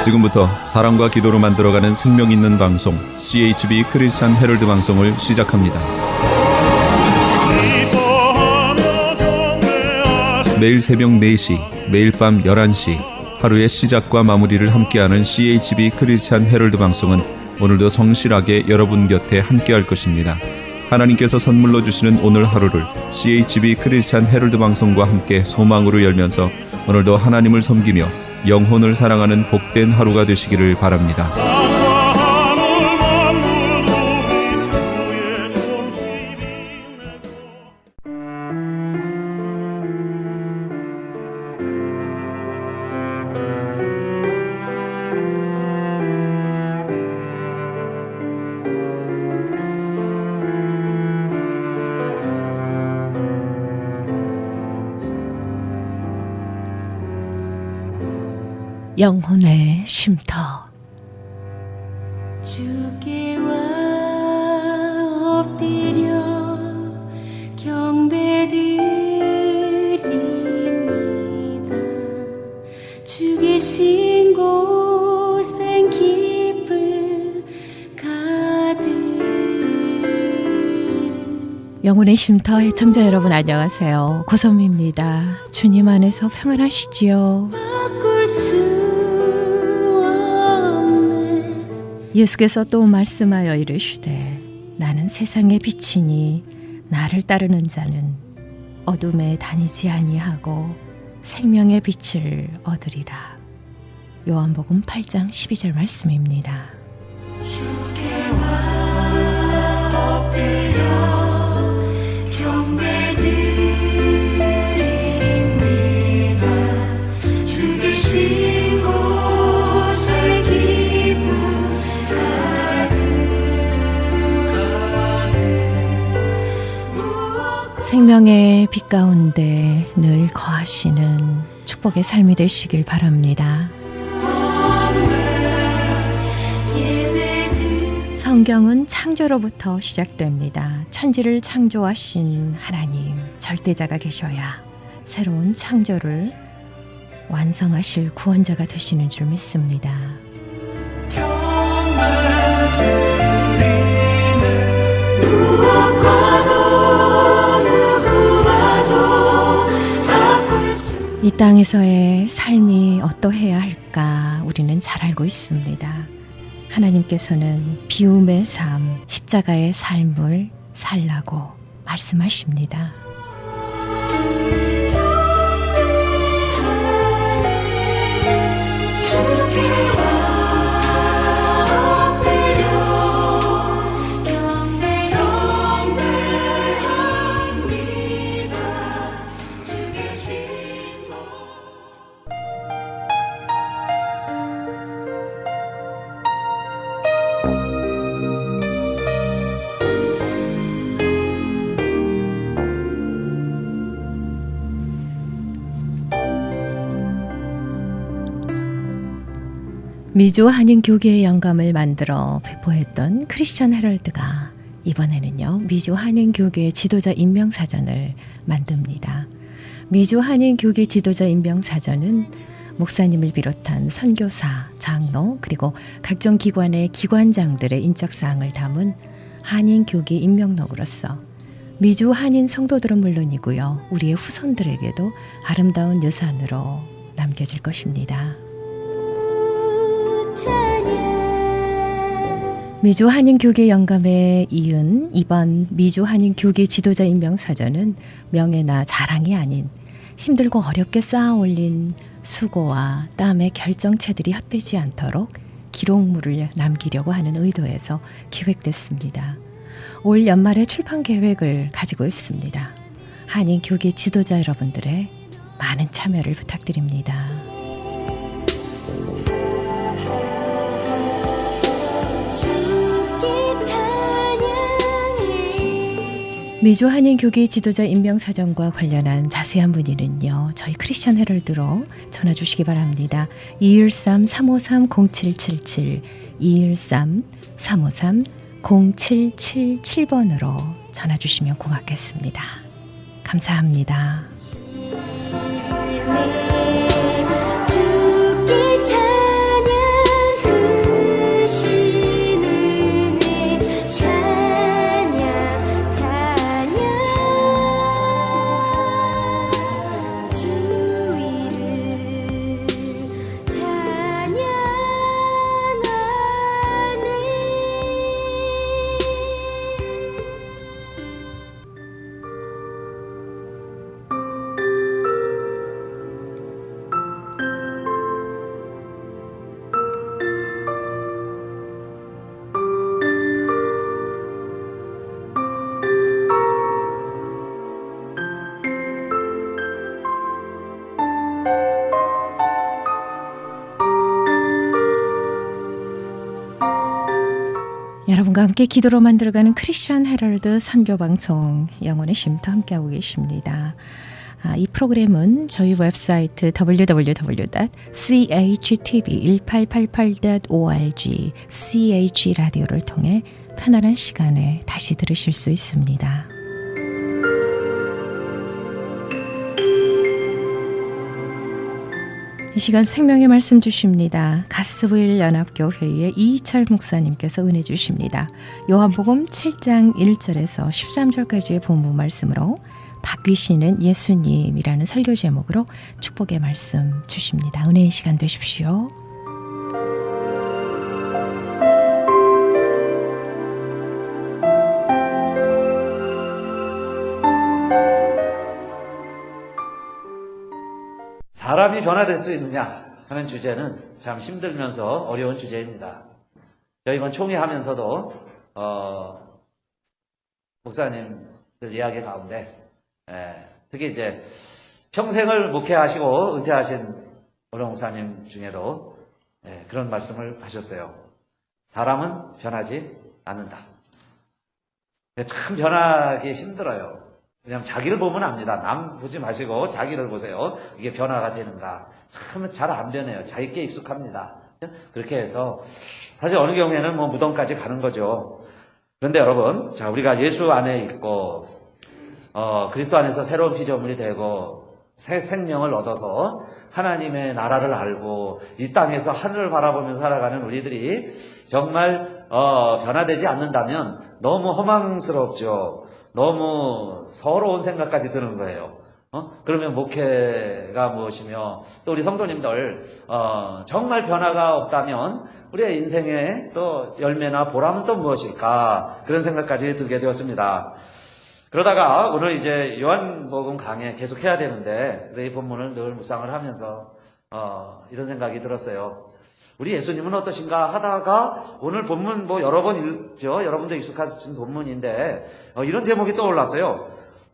지금부터 사랑과 기도로 만들어가는 생명 있는 방송 CHB 크리스찬 헤럴드 방송을 시작합니다. 매일 새벽 4시, 매일 밤 11시 하루의 시작과 마무리를 함께하는 CHB 크리스찬 헤럴드 방송은 오늘도 성실하게 여러분 곁에 함께할 것입니다. 하나님께서 선물로 주시는 오늘 하루를 CHB 크리스찬 헤럴드 방송과 함께 소망으로 열면서 오늘도 하나님을 섬기며 영혼을 사랑하는 복된 하루가 되시기를 바랍니다. 영혼의 쉼터. 주께와 엎드려 경배드립니다. 주 계신 곳엔 기쁨 가득. 영혼의 쉼터 애청자 여러분 안녕하세요. 고선미입니다. 주님 안에서 평안하시지요? 예수께서 또 말씀하여 이르시되 나는 세상의 빛이니 나를 따르는 자는 어둠에 다니지 아니하고 생명의 빛을 얻으리라. 요한복음 8장 12절 말씀입니다. 주께와 엎드려 경배드립니다. 주 계신 곳에 기쁨 생명의 빛 가운데 늘 거하시는 축복의 삶이 되시길 바랍니다. 성경은 창조로부터 시작됩니다. 천지를 창조하신 하나님, 절대자가 계셔야 새로운 창조를 완성하실 구원자가 되시는 줄 믿습니다. 이 땅에서의 삶이 어떠해야 할까 우리는 잘 알고 있습니다. 하나님께서는 비움의 삶, 십자가의 삶을 살라고 말씀하십니다. 미조 한인 교계의 영감을 만들어 배포했던 크리스천 헤럴드가 이번에는요 미조 한인 교계 지도자 임명 사전을 만듭니다. 미조 한인 교계 지도자 임명 사전은 목사님을 비롯한 선교사, 장로 그리고 각종 기관의 기관장들의 인적 사항을 담은 한인 교계 임명록으로서 미조 한인 성도들은 물론이고요 우리의 후손들에게도 아름다운 유산으로 남겨질 것입니다. 미조 한인 교계 영감에 이은 이번 미조 한인 교계 지도자 임명 사전은 명예나 자랑이 아닌 힘들고 어렵게 쌓아 올린 수고와 땀의 결정체들이 헛되지 않도록 기록물을 남기려고 하는 의도에서 기획됐습니다. 올 연말에 출판 계획을 가지고 있습니다. 한인 교계 지도자 여러분들의 많은 참여를 부탁드립니다. 미조 한인 교계 지도자 임명 사정과 관련한 자세한 문의는요. 저희 크리스천 헤럴드로 전화 주시기 바랍니다. 213-353-0777 213-353-0777번으로 전화 주시면 고맙겠습니다. 감사합니다. 주께 찬양 여러분과 함께 기도로 만들어가는 크리스천 헤럴드 선교방송 영혼의 쉼터 함께하고 계십니다. 이 프로그램은 저희 웹사이트 www.chtv1888.org ch라디오를 통해 편안한 시간에 다시 들으실 수 있습니다. 이 시간 생명의 말씀 주십니다. 가스브일 연합교회의 이희철 목사님께서 은혜 주십니다. 요한복음 7장 1절에서 13절까지의 본문 말씀으로 바뀌시는 예수님이라는 설교 제목으로 축복의 말씀 주십니다. 은혜의 시간 되십시오. 사람이 변화될 수 있느냐 하는 주제는 참 힘들면서 어려운 주제입니다. 저희 총회하면서도 목사님들 이야기 가운데 특히 이제 평생을 목회하시고 은퇴하신 어느 목사님 중에도 그런 말씀을 하셨어요. 사람은 변하지 않는다. 참 변하기 힘들어요. 그냥 자기를 보면 압니다. 남 보지 마시고 자기를 보세요. 이게 변화가 되는가. 참 잘 안 변해요. 자기께 익숙합니다. 그렇게 해서 사실 어느 경우에는 뭐 무덤까지 가는 거죠. 그런데 여러분, 자, 우리가 예수 안에 있고 그리스도 안에서 새로운 피조물이 되고 새 생명을 얻어서 하나님의 나라를 알고 이 땅에서 하늘을 바라보면서 살아가는 우리들이 정말 변화되지 않는다면 너무 허망스럽죠. 너무 서러운 생각까지 드는 거예요. 그러면 목회가 무엇이며 또 우리 성도님들 정말 변화가 없다면 우리의 인생에 또 열매나 보람은 또 무엇일까 그런 생각까지 들게 되었습니다. 그러다가 오늘 이제 요한복음 강해 계속 해야 되는데 그래서 이 본문을 늘 묵상을 하면서 이런 생각이 들었어요. 우리 예수님은 어떠신가 하다가 오늘 본문 뭐 여러 번 읽죠. 여러분도 익숙하신 본문인데 이런 제목이 떠올랐어요.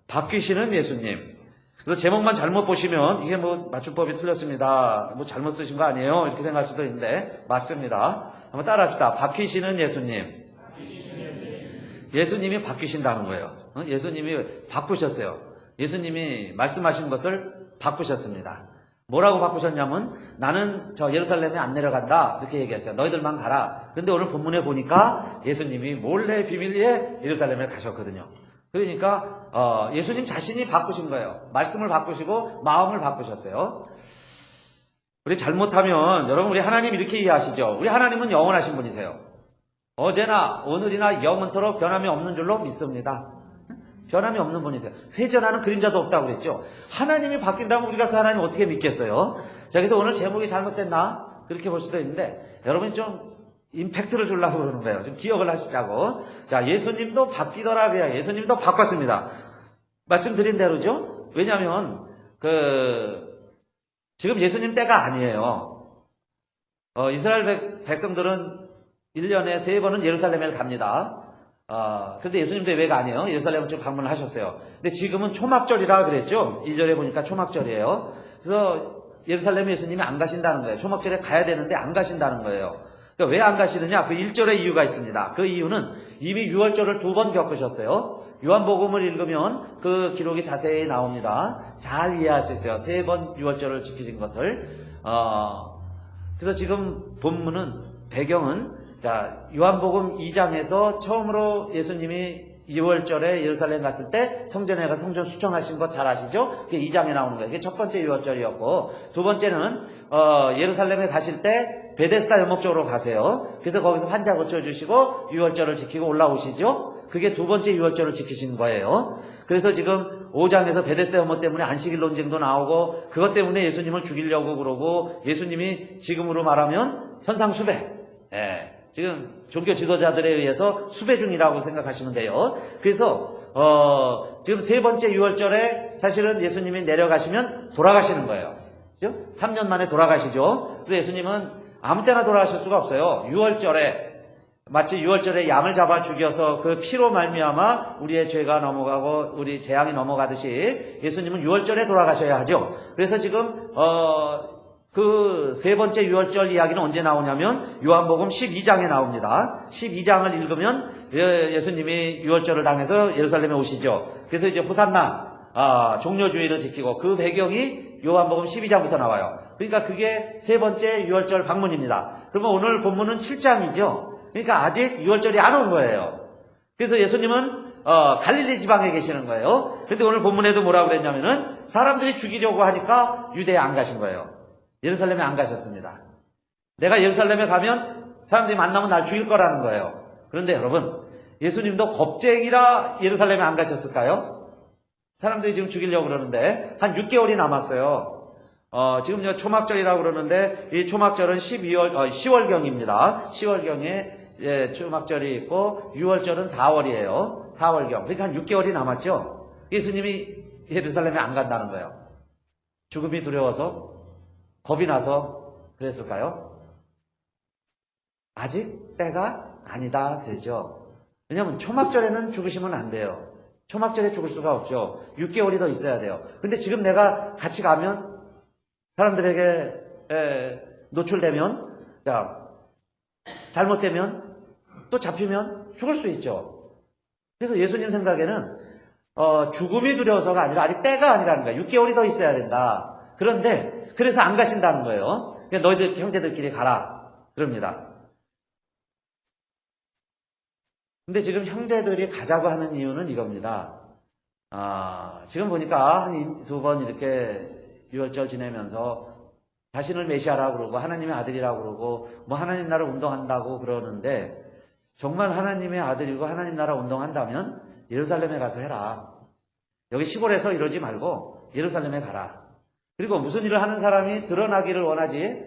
바뀌시는 예수님. 그래서 제목만 잘못 보시면 이게 뭐 맞춤법이 틀렸습니다. 뭐 잘못 쓰신 거 아니에요? 이렇게 생각할 수도 있는데 맞습니다. 한번 따라합시다. 바뀌시는 예수님. 예수님이 바뀌신다는 거예요. 예수님이 바꾸셨어요. 예수님이 말씀하신 것을 바꾸셨습니다. 뭐라고 바꾸셨냐면 나는 저 예루살렘에 안 내려간다 그렇게 얘기했어요. 너희들만 가라. 그런데 오늘 본문에 보니까 예수님이 몰래 비밀리에 예루살렘에 가셨거든요. 그러니까 예수님 자신이 바꾸신 거예요. 말씀을 바꾸시고 마음을 바꾸셨어요. 우리 잘못하면 여러분 우리 하나님 이렇게 이해하시죠. 우리 하나님은 영원하신 분이세요. 어제나 오늘이나 영원토록 변함이 없는 줄로 믿습니다. 변함이 없는 분이세요. 회전하는 그림자도 없다고 그랬죠. 하나님이 바뀐다면 우리가 그 하나님 어떻게 믿겠어요? 자, 그래서 오늘 제목이 잘못됐나? 그렇게 볼 수도 있는데 여러분이 좀 임팩트를 주려고 그러는 거예요. 좀 기억을 하시자고. 자, 예수님도 바뀌더라 그래야 예수님도 바꿨습니다. 말씀드린 대로죠. 왜냐하면 지금 예수님 때가 아니에요. 이스라엘 백성들은 1년에 3번은 예루살렘에 갑니다. 근데 예수님 대회가 아니에요. 예루살렘을 좀 방문을 하셨어요. 근데 지금은 초막절이라 그랬죠. 2절에 보니까 초막절이에요. 그래서 예루살렘에 예수님이 안 가신다는 거예요. 초막절에 가야 되는데 안 가신다는 거예요. 그러니까 왜 안 가시느냐? 그 1절의 이유가 있습니다. 그 이유는 이미 유월절을 2번 겪으셨어요. 요한복음을 읽으면 그 기록이 자세히 나옵니다. 잘 이해할 수 있어요. 3번 유월절을 지키신 것을. 그래서 지금 본문은 배경은 자, 요한복음 2장에서 처음으로 예수님이 2월절에 예루살렘 갔을 때 성전에 가 성전 수청하신 것 잘 아시죠? 그게 2장에 나오는 거예요. 그게 첫 번째 2월절이었고 두 번째는 예루살렘에 가실 때 베데스다 연목적으로 가세요. 그래서 거기서 환자 고쳐주시고 6월절을 지키고 올라오시죠? 그게 두 번째 6월절을 지키신 거예요. 그래서 지금 5장에서 베데스다 연못 때문에 안식일 논쟁도 나오고 그것 때문에 예수님을 죽이려고 그러고 예수님이 지금으로 말하면 현상수배. 지금 종교 지도자들에 의해서 수배 중이라고 생각하시면 돼요. 그래서 지금 세 번째 6월절에 사실은 예수님이 내려가시면 돌아가시는 거예요. 그죠? 3년 만에 돌아가시죠. 그래서 예수님은 아무 때나 돌아가실 수가 없어요. 6월절에 마치 6월절에 양을 잡아 죽여서 그 피로 말미암아 우리의 죄가 넘어가고 우리 재앙이 넘어가듯이 예수님은 6월절에 돌아가셔야 하죠. 그래서 지금 그 세 번째 유월절 이야기는 언제 나오냐면 요한복음 12장에 나옵니다. 12장을 읽으면 예수님이 유월절을 당해서 예루살렘에 오시죠. 그래서 이제 호산나 종려주의를 지키고 그 배경이 요한복음 12장부터 나와요. 그러니까 그게 세 번째 유월절 방문입니다. 그러면 오늘 본문은 7장이죠. 그러니까 아직 유월절이 안 온 거예요. 그래서 예수님은 갈릴리 지방에 계시는 거예요. 그런데 오늘 본문에도 뭐라고 그랬냐면은 사람들이 죽이려고 하니까 유대에 안 가신 거예요. 예루살렘에 안 가셨습니다. 내가 예루살렘에 가면 사람들이 만나면 날 죽일 거라는 거예요. 그런데 여러분, 예수님도 겁쟁이라 예루살렘에 안 가셨을까요? 사람들이 지금 죽이려고 그러는데 한 6개월이 남았어요. 지금 초막절이라고 그러는데 이 초막절은 10월경입니다. 10월경에 초막절이 있고 6월절은 4월이에요. 4월경. 그러니까 한 6개월이 남았죠. 예수님이 예루살렘에 안 간다는 거예요. 죽음이 두려워서, 겁이 나서 그랬을까요? 아직 때가 아니다 그러죠. 왜냐하면 초막절에는 죽으시면 안 돼요. 초막절에 죽을 수가 없죠. 6개월이 더 있어야 돼요. 근데 지금 내가 같이 가면 사람들에게 노출되면, 잘못되면, 또 잡히면 죽을 수 있죠. 그래서 예수님 생각에는 죽음이 두려워서가 아니라 아직 때가 아니라는 거예요. 6개월이 더 있어야 된다. 그런데 그래서 안 가신다는 거예요. 그러니까 너희들 형제들끼리 가라 그럽니다. 근데 지금 형제들이 가자고 하는 이유는 이겁니다. 지금 보니까 한 두 번 이렇게 유월절 지내면서 자신을 메시아라고 그러고 하나님의 아들이라고 그러고 뭐 하나님 나라 운동한다고 그러는데, 정말 하나님의 아들이고 하나님 나라 운동한다면 예루살렘에 가서 해라. 여기 시골에서 이러지 말고 예루살렘에 가라. 그리고 무슨 일을 하는 사람이 드러나기를 원하지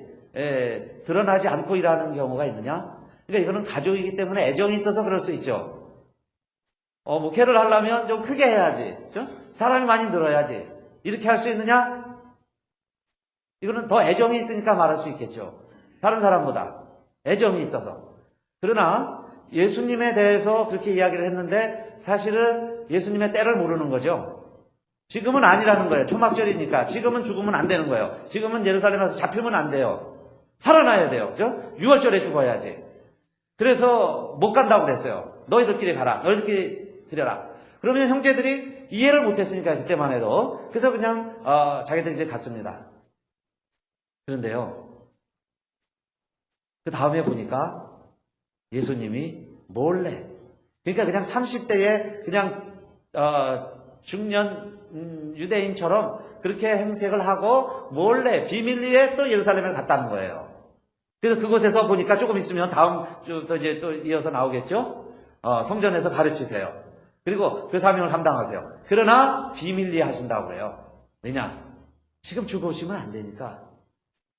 드러나지 않고 일하는 경우가 있느냐? 그러니까 이거는 가족이기 때문에 애정이 있어서 그럴 수 있죠. 목회를 하려면 좀 크게 해야지. 그렇죠? 사람이 많이 늘어야지. 이렇게 할 수 있느냐? 이거는 더 애정이 있으니까 말할 수 있겠죠. 다른 사람보다 애정이 있어서. 그러나 예수님에 대해서 그렇게 이야기를 했는데 사실은 예수님의 때를 모르는 거죠. 지금은 아니라는 거예요. 초막절이니까. 지금은 죽으면 안 되는 거예요. 지금은 예루살렘에서 잡히면 안 돼요. 살아나야 돼요. 그죠? 6월절에 죽어야지. 그래서 못 간다고 그랬어요. 너희들끼리 가라. 너희들끼리 드려라. 그러면 형제들이 이해를 못했으니까 그때만 해도. 그래서 그냥 자기들끼리 갔습니다. 그런데요, 그 다음에 보니까 예수님이 몰래, 그러니까 그냥 30대에 그냥 중년 유대인처럼 그렇게 행색을 하고 몰래 비밀리에 또 예루살렘에 갔다는 거예요. 그래서 그곳에서 보니까 조금 있으면 다음 주 또 이어서 나오겠죠. 성전에서 가르치세요. 그리고 그 사명을 감당하세요. 그러나 비밀리에 하신다고 그래요. 왜냐? 지금 죽으시면 안 되니까.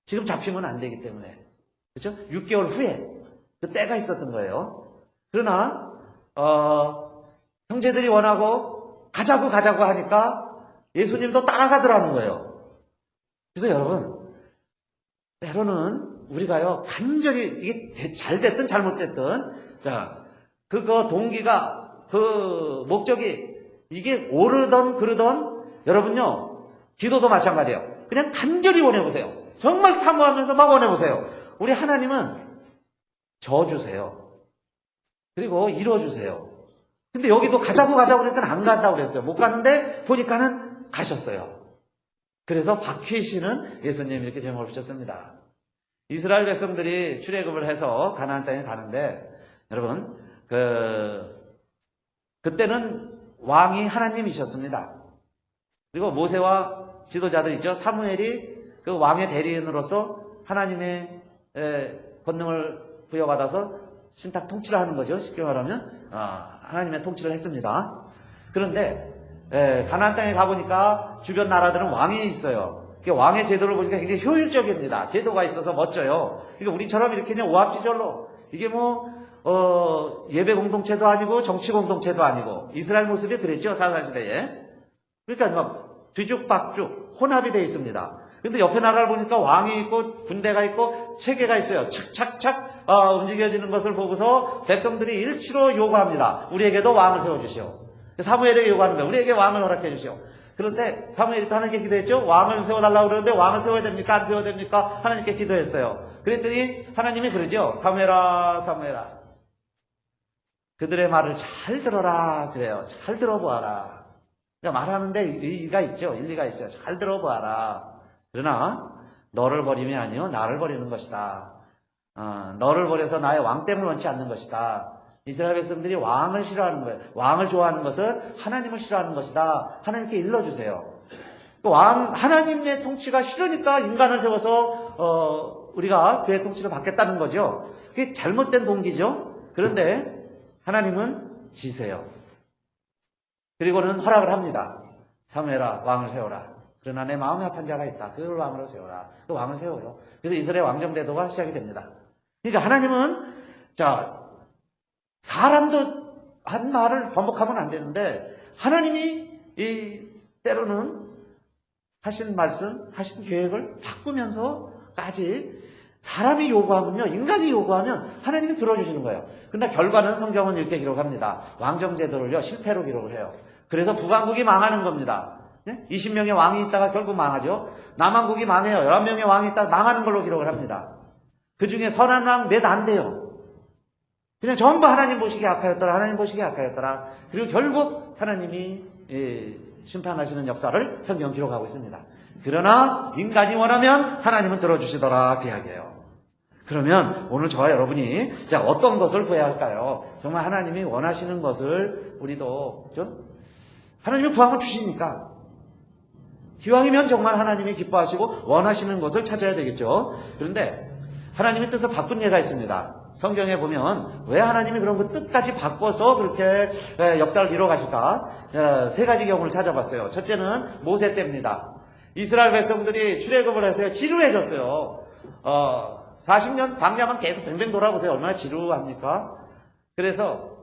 지금 잡히면 안 되기 때문에. 그렇죠? 6개월 후에 그 때가 있었던 거예요. 그러나 형제들이 원하고 가자고 하니까 예수님도 따라가더라는 거예요. 그래서 여러분, 때로는 우리가요, 간절히 이게 잘 됐든 잘못됐든, 그거 동기가, 그 목적이 이게 옳으던 그르던, 여러분요, 기도도 마찬가지예요. 그냥 간절히 원해보세요. 정말 사모하면서 막 원해보세요. 우리 하나님은 져주세요. 그리고 이뤄주세요. 근데 여기도 가자고 그러니까 안 간다고 그랬어요. 못 갔는데 보니까는 가셨어요. 그래서 바퀴시는 예수님 이렇게 제목을 붙였습니다. 이스라엘 백성들이 출애굽을 해서 가나안 땅에 가는데, 여러분, 그때는 왕이 하나님이셨습니다. 그리고 모세와 지도자들 있죠. 사무엘이 그 왕의 대리인으로서 하나님의 권능을 부여받아서 신탁 통치를 하는 거죠. 쉽게 말하면 하나님의 통치를 했습니다. 그런데 가나안 땅에 가보니까 주변 나라들은 왕이 있어요. 왕의 제도를 보니까 굉장히 효율적입니다. 제도가 있어서 멋져요. 그러니까 우리처럼 이렇게 그냥 오합지졸로 이게 예배 공동체도 아니고 정치 공동체도 아니고 이스라엘 모습이 그랬죠. 사사시대에. 그러니까 막 뒤죽박죽 혼합이 되어 있습니다. 근데 옆에 나라를 보니까 왕이 있고 군대가 있고 체계가 있어요. 착착착 움직여지는 것을 보고서 백성들이 일치로 요구합니다. 우리에게도 왕을 세워주시오. 사무엘에게 요구하는 거예요. 우리에게 왕을 허락해 주시오. 그런데 사무엘이 또 하나님께 기도했죠. 왕을 세워달라고 그러는데 왕을 세워야 됩니까? 안 세워야 됩니까? 하나님께 기도했어요. 그랬더니 하나님이 그러죠. 사무엘아, 사무엘아. 그들의 말을 잘 들어라. 그래요. 잘 들어보아라. 그러니까 말하는데 의의가 있죠. 일리가 있어요. 잘 들어보아라. 그러나 너를 버림이 아니요 나를 버리는 것이다. 너를 버려서 나의 왕됨을 원치 않는 것이다. 이스라엘 백성들이 왕을 싫어하는 거예요. 왕을 좋아하는 것은 하나님을 싫어하는 것이다. 하나님께 일러주세요. 하나님의 통치가 싫으니까 인간을 세워서 우리가 그의 통치를 받겠다는 거죠. 그게 잘못된 동기죠. 그런데 하나님은 지세요. 그리고는 허락을 합니다. 사무엘아, 왕을 세워라. 그러나 내 마음에 합한 자가 있다. 그걸 왕으로 세워라. 그 왕을 세워요. 그래서 이스라엘 왕정제도가 시작이 됩니다. 그러니까 하나님은 사람도 한 말을 번복하면 안 되는데 하나님이 때로는 하신 말씀, 하신 계획을 바꾸면서까지 사람이 요구하면요, 인간이 요구하면 하나님이 들어주시는 거예요. 그러나 결과는 성경은 이렇게 기록합니다. 왕정제도를요, 실패로 기록을 해요. 그래서 북왕국이 망하는 겁니다. 20명의 왕이 있다가 결국 망하죠. 남왕국이 망해요. 11명의 왕이 있다가 망하는 걸로 기록을 합니다. 그 중에 선한 왕 몇 안 돼요. 그냥 전부 하나님 보시기에 악하였더라. 하나님 보시기에 악하였더라. 그리고 결국 하나님이 심판하시는 역사를 성경 기록하고 있습니다. 그러나 인간이 원하면 하나님은 들어주시더라. 그 이야기예요. 그러면 오늘 저와 여러분이 어떤 것을 구해야 할까요? 정말 하나님이 원하시는 것을 우리도 하나님이 구하면 주시니까 기왕이면 정말 하나님이 기뻐하시고 원하시는 것을 찾아야 되겠죠. 그런데 하나님의 뜻을 바꾼 예가 있습니다. 성경에 보면 왜 하나님이 그런 그 뜻까지 바꿔서 그렇게 역사를 이뤄가실까? 세 가지 경우를 찾아봤어요. 첫째는 모세 때입니다. 이스라엘 백성들이 출애굽을 해서 지루해졌어요. 40년 광야만 계속 뱅뱅 돌아보세요. 얼마나 지루합니까? 그래서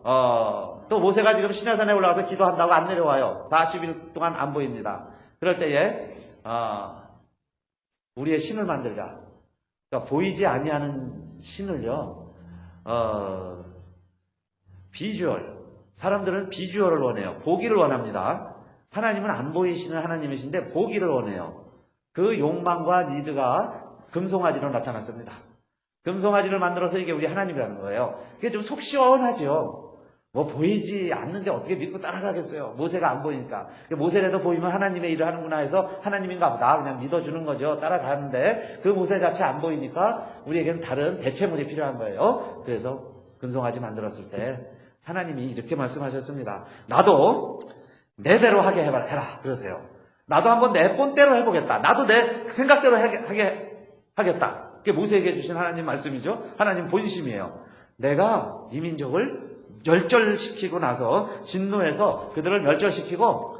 또 모세가 지금 시내산에 올라가서 기도한다고 안 내려와요. 40일 동안 안 보입니다. 그럴 때에 우리의 신을 만들자. 그러니까 보이지 아니하는 신을요. 비주얼. 사람들은 비주얼을 원해요. 보기를 원합니다. 하나님은 안 보이시는 하나님이신데 보기를 원해요. 그 욕망과 니드가 금송아지로 나타났습니다. 금송아지를 만들어서 이게 우리 하나님이라는 거예요. 그게 좀 속 시원하죠. 뭐 보이지 않는데 어떻게 믿고 따라가겠어요. 모세가 안 보이니까. 모세라도 보이면 하나님의 일을 하는구나 해서 하나님인가 보다 그냥 믿어주는 거죠. 따라가는데 그 모세 자체 안 보이니까 우리에게는 다른 대체물이 필요한 거예요. 그래서 금송아지 만들었을 때 하나님이 이렇게 말씀하셨습니다. 나도 내 대로 하게 해라. 그러세요. 나도 한번 내 본대로 해보겠다. 나도 내 생각대로 하겠다. 그게 모세에게 주신 하나님 말씀이죠. 하나님 본심이에요. 내가 이 민족을 멸절시키고 나서 진노해서 그들을 멸절시키고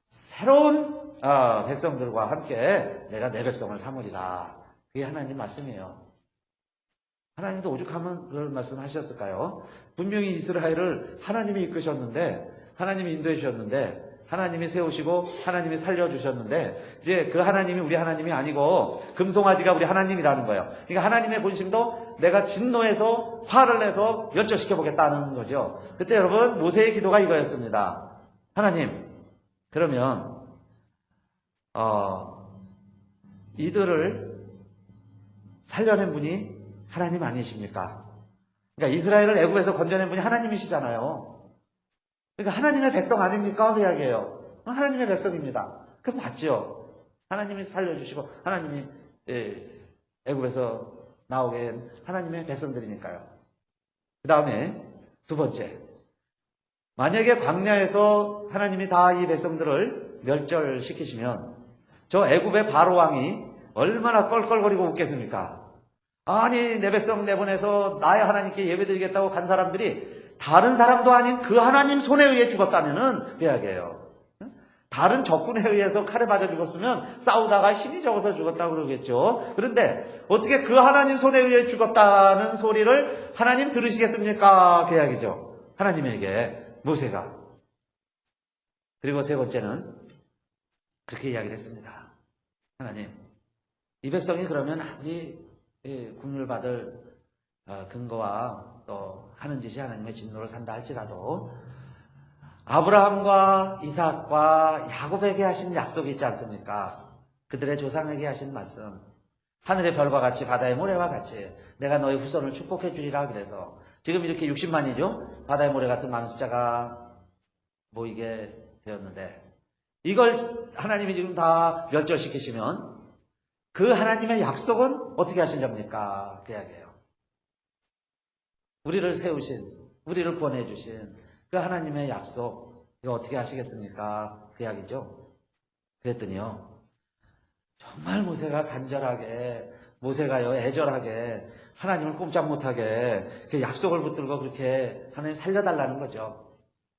새로운 백성들과 함께 내가 내 백성을 삼으리라. 그게 하나님 말씀이에요. 하나님도 오죽하면 그런 말씀 하셨을까요? 분명히 이스라엘을 하나님이 이끄셨는데 하나님이 인도해 주셨는데 하나님이 세우시고 하나님이 살려주셨는데 이제 그 하나님이 우리 하나님이 아니고 금송아지가 우리 하나님이라는 거예요. 그러니까 하나님의 본심도 내가 진노해서 화를 내서 멸절시켜보겠다는 거죠. 그때 여러분 모세의 기도가 이거였습니다. 하나님 그러면 이들을 살려낸 분이 하나님 아니십니까? 그러니까 이스라엘을 애굽에서 건져낸 분이 하나님이시잖아요. 그러니까 하나님의 백성 아닙니까? 그 이야기예요. 하나님의 백성입니다. 그럼 맞죠? 하나님이 살려주시고 하나님이 애굽에서 나오게 한 하나님의 백성들이니까요. 그 다음에 두 번째, 만약에 광야에서 하나님이 다 이 백성들을 멸절시키시면 저 애굽의 바로 왕이 얼마나 껄껄거리고 웃겠습니까? 아니 내 백성 내보내서 나의 하나님께 예배드리겠다고 간 사람들이 다른 사람도 아닌 그 하나님 손에 의해 죽었다면은 그 이야기예요. 다른 적군에 의해서 칼에 맞아 죽었으면 싸우다가 힘이 적어서 죽었다고 그러겠죠. 그런데 어떻게 그 하나님 손에 의해 죽었다는 소리를 하나님 들으시겠습니까? 그 이야기죠. 하나님에게 모세가. 그리고 세 번째는 그렇게 이야기를 했습니다. 하나님, 이 백성이 그러면 아무리 국률 받을 근거와 또 하는 짓이 하나님의 진노를 산다 할지라도 아브라함과 이삭과 야곱에게 하신 약속이 있지 않습니까? 그들의 조상에게 하신 말씀. 하늘의 별과 같이 바다의 모래와 같이 내가 너의 후손을 축복해 주리라 그래서 지금 이렇게 60만이죠? 바다의 모래 같은 많은 숫자가 모이게 되었는데 이걸 하나님이 지금 다 멸절시키시면 그 하나님의 약속은 어떻게 하신 겁니까? 그 이야기예요. 우리를 세우신, 우리를 구원해 주신 그 하나님의 약속 이거 어떻게 하시겠습니까? 그 이야기죠. 그랬더니요. 정말 모세가 간절하게, 모세가요, 애절하게, 하나님을 꼼짝 못하게, 그 약속을 붙들고 그렇게 하나님 살려달라는 거죠.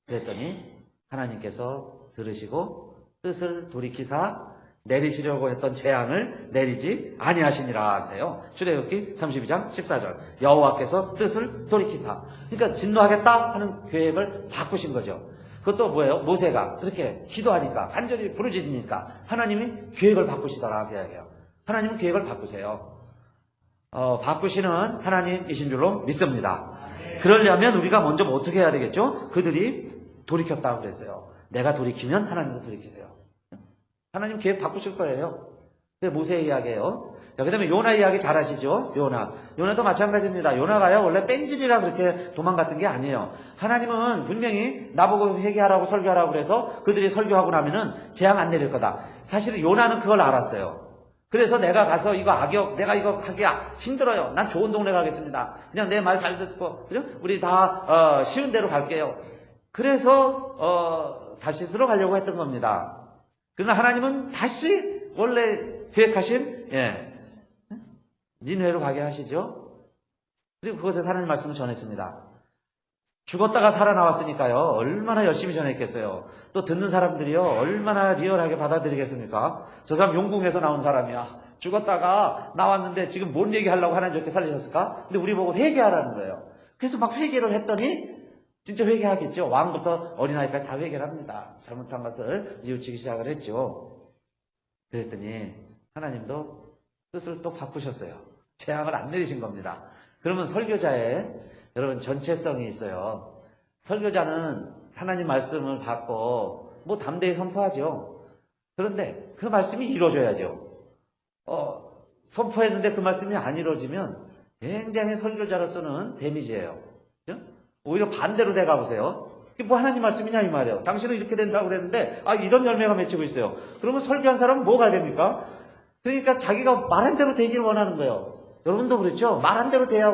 그랬더니, 하나님께서 들으시고, 뜻을 돌이키사, 내리시려고 했던 재앙을 내리지 아니하시니라 그래요. 출애굽기 32장 14절. 여호와께서 뜻을 돌이키사. 그러니까 진노하겠다 하는 계획을 바꾸신 거죠. 그것도 뭐예요? 모세가 그렇게 기도하니까 간절히 부르짖으니까 하나님이 계획을 바꾸시더라 그 이야기예요. 하나님은 계획을 바꾸세요. 바꾸시는 하나님이신 줄로 믿습니다. 그러려면 우리가 먼저 어떻게 해야 되겠죠? 그들이 돌이켰다고 그랬어요. 내가 돌이키면 하나님도 돌이키세요. 하나님 계획 바꾸실 거예요. 그게 모세의 이야기예요. 자, 그 다음에 요나 이야기 잘 아시죠? 요나도 마찬가지입니다. 요나가요, 원래 뺀질이라 그렇게 도망갔던 게 아니에요. 하나님은 분명히 나보고 회개하라고 설교하라고 그래서 그들이 설교하고 나면은 재앙 안 내릴 거다. 사실은 요나는 그걸 알았어요. 그래서 내가 가서 이거 악역, 내가 이거 하기 힘들어요. 난 좋은 동네 가겠습니다. 그냥 내 말 잘 듣고, 그죠? 우리 다, 쉬운 데로 갈게요. 그래서, 다시스로 가려고 했던 겁니다. 그러나 하나님은 다시 원래 계획하신, 니느웨로 가게 하시죠. 그리고 그것에서 하나님 말씀을 전했습니다. 죽었다가 살아나왔으니까요. 얼마나 열심히 전했겠어요. 또 듣는 사람들이요. 얼마나 리얼하게 받아들이겠습니까? 저 사람 용궁에서 나온 사람이야. 죽었다가 나왔는데 지금 뭔 얘기하려고 하나님 이렇게 살리셨을까? 근데 우리 보고 회개하라는 거예요. 그래서 막 회개를 했더니 진짜 회개하겠죠. 왕부터 어린아이까지 다 회개를 합니다. 잘못한 것을 뉘우치기 시작을 했죠. 그랬더니 하나님도 뜻을 또 바꾸셨어요. 재앙을 안 내리신 겁니다. 그러면 설교자의 여러분 전체성이 있어요. 설교자는 하나님 말씀을 받고 뭐 담대히 선포하죠. 그런데 그 말씀이 이루어져야죠. 선포했는데 그 말씀이 안 이루어지면 굉장히 설교자로서는 데미지예요. 그죠? 오히려 반대로 돼가 보세요. 이게 뭐 하나님 말씀이냐 이 말이에요. 당신은 이렇게 된다고 그랬는데 이런 열매가 맺히고 있어요. 그러면 설교한 사람은 뭐가 됩니까? 그러니까 자기가 말한 대로 되길 원하는 거예요. 여러분도 그렇죠? 말한 대로 돼야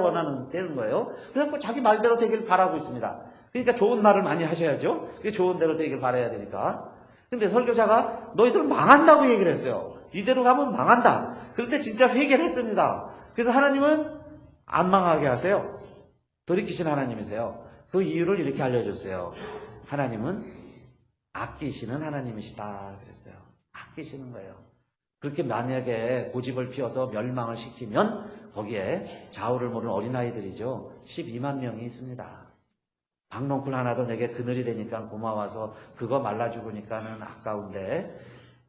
되는 거예요. 그래서 자기 말대로 되길 바라고 있습니다. 그러니까 좋은 말을 많이 하셔야죠. 그게 좋은 대로 되길 바라야 되니까. 근데 설교자가 너희들 망한다고 얘기를 했어요. 이대로 가면 망한다. 그런데 진짜 회개를 했습니다. 그래서 하나님은 안 망하게 하세요. 돌이키신 하나님이세요. 그 이유를 이렇게 알려줬어요. 하나님은 아끼시는 하나님이시다 그랬어요. 아끼시는 거예요. 그렇게 만약에 고집을 피워서 멸망을 시키면 거기에 좌우를 모르는 어린아이들이죠. 12만 명이 있습니다. 박농풀 하나도 내게 그늘이 되니까 고마워서 그거 말라 죽으니까는 아까운데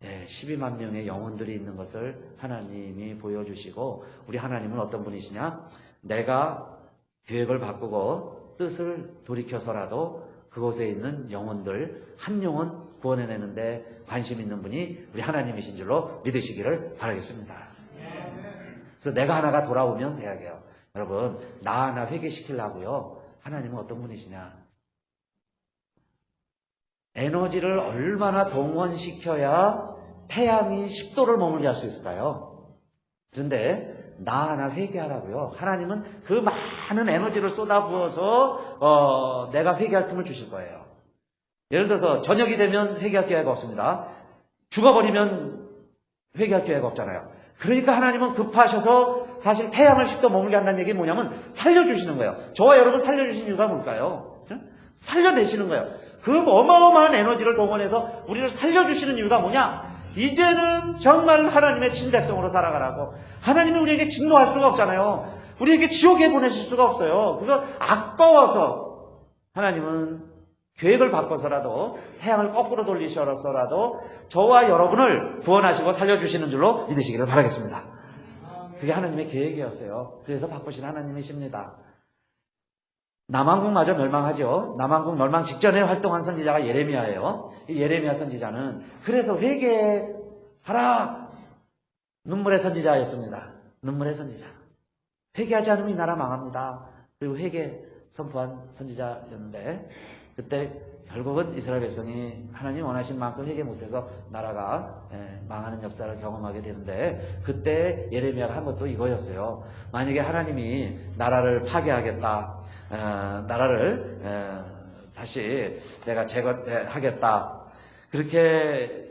12만 명의 영혼들이 있는 것을 하나님이 보여주시고 우리 하나님은 어떤 분이시냐? 내가 계획을 바꾸고 뜻을 돌이켜서라도 그곳에 있는 영혼들 한 영혼 구원해내는데 관심 있는 분이 우리 하나님이신 줄로 믿으시기를 바라겠습니다. 그래서 내가 하나가 돌아오면 돼야게요. 여러분 나 하나 회개시키려고요. 하나님은 어떤 분이시냐? 에너지를 얼마나 동원시켜야 태양이 10도를 머물게 할 수 있을까요? 그런데 나 하나 회개하라고요. 하나님은 그 많은 에너지를 쏟아부어서 내가 회개할 틈을 주실 거예요. 예를 들어서 저녁이 되면 회개할 기회가 없습니다. 죽어버리면 회개할 기회가 없잖아요. 그러니까 하나님은 급하셔서 사실 태양을 10도 머물게 한다는 얘기는 뭐냐면 살려주시는 거예요. 저와 여러분 살려주신 이유가 뭘까요? 살려내시는 거예요. 그 어마어마한 에너지를 동원해서 우리를 살려주시는 이유가 뭐냐? 이제는 정말 하나님의 친백성으로 살아가라고. 하나님은 우리에게 진노할 수가 없잖아요. 우리에게 지옥에 보내실 수가 없어요. 그거 아까워서 하나님은 계획을 바꿔서라도 태양을 거꾸로 돌리셔서라도 저와 여러분을 구원하시고 살려주시는 줄로 믿으시기를 바라겠습니다. 그게 하나님의 계획이었어요. 그래서 바꾸신 하나님이십니다. 남왕국마저 멸망하죠. 남왕국 멸망 직전에 활동한 선지자가 예레미야예요. 이 예레미야 선지자는 그래서 회개하라! 눈물의 선지자였습니다. 눈물의 선지자. 회개하지 않으면 이 나라 망합니다. 그리고 회개 선포한 선지자였는데 그때 결국은 이스라엘 백성이 하나님 원하신 만큼 회개 못해서 나라가 망하는 역사를 경험하게 되는데 그때 예레미야가 한 것도 이거였어요. 만약에 하나님이 나라를 파괴하겠다, 나라를 다시 내가 제거하겠다 그렇게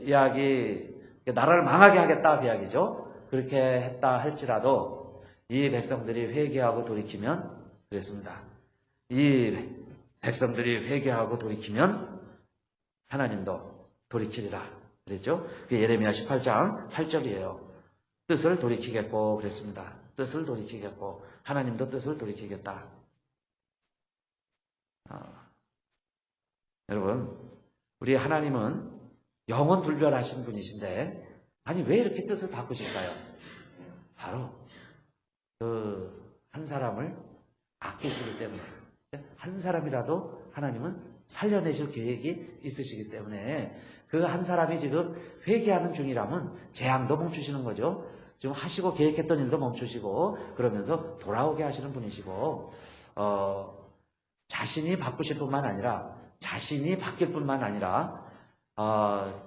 나라를 망하게 하겠다 그 이야기죠. 그렇게 했다 할지라도 이 백성들이 회개하고 돌이키면 그랬습니다. 이 백성들이 회개하고 돌이키면 하나님도 돌이키리라 그랬죠. 그게 예레미야 18장 8절이에요. 뜻을 돌이키겠고 그랬습니다. 뜻을 돌이키겠고 하나님도 뜻을 돌이키겠다. 여러분 우리 하나님은 영원 불변하신 분이신데 아니 왜 이렇게 뜻을 바꾸실까요? 바로 그 한 사람을 아끼시기 때문에 한 사람이라도 하나님은 살려내실 계획이 있으시기 때문에 그 한 사람이 지금 회개하는 중이라면 재앙도 멈추시는 거죠. 지금 하시고 계획했던 일도 멈추시고 그러면서 돌아오게 하시는 분이시고 자신이 바꾸실 뿐만 아니라 자신이 바뀔 뿐만 아니라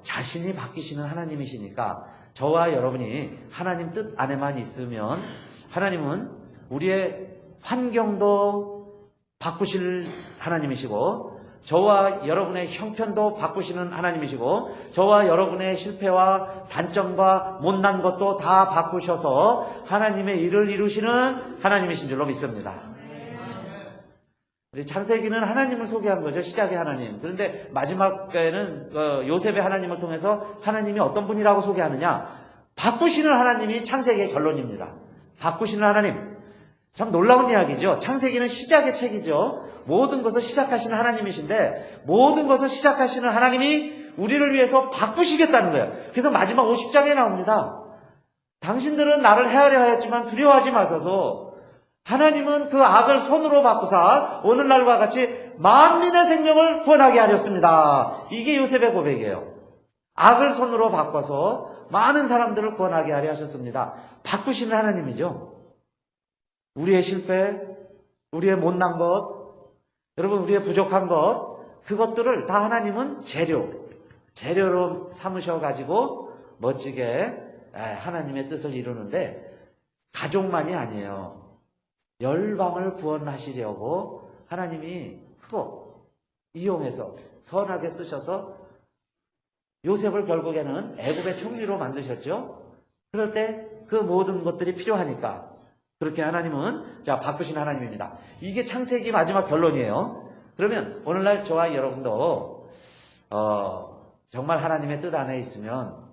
자신이 바뀌시는 하나님이시니까 저와 여러분이 하나님 뜻 안에만 있으면 하나님은 우리의 환경도 바꾸실 하나님이시고 저와 여러분의 형편도 바꾸시는 하나님이시고 저와 여러분의 실패와 단점과 못난 것도 다 바꾸셔서 하나님의 일을 이루시는 하나님이신 줄로 믿습니다. 우리 창세기는 하나님을 소개한 거죠. 시작의 하나님. 그런데 마지막에는 요셉의 하나님을 통해서 하나님이 어떤 분이라고 소개하느냐. 바꾸시는 하나님이 창세기의 결론입니다. 바꾸시는 하나님. 참 놀라운 이야기죠. 창세기는 시작의 책이죠. 모든 것을 시작하시는 하나님이신데 모든 것을 시작하시는 하나님이 우리를 위해서 바꾸시겠다는 거예요. 그래서 마지막 50장에 나옵니다. 당신들은 나를 헤아려 하였지만 두려워하지 마소서. 하나님은 그 악을 손으로 바꾸사 오늘날과 같이 만민의 생명을 구원하게 하렸습니다. 이게 요셉의 고백이에요. 악을 손으로 바꿔서 많은 사람들을 구원하게 하려 하셨습니다. 바꾸시는 하나님이죠. 우리의 실패, 우리의 못난 것, 여러분 우리의 부족한 것, 그것들을 다 하나님은 재료로 삼으셔가지고 멋지게 하나님의 뜻을 이루는데 가족만이 아니에요. 열방을 구원하시려고 하나님이 그거 이용해서 선하게 쓰셔서 요셉을 결국에는 애굽의 총리로 만드셨죠. 그럴 때 그 모든 것들이 필요하니까 그렇게 하나님은 바꾸신 하나님입니다. 이게 창세기 마지막 결론이에요. 그러면 오늘날 저와 여러분도 정말 하나님의 뜻 안에 있으면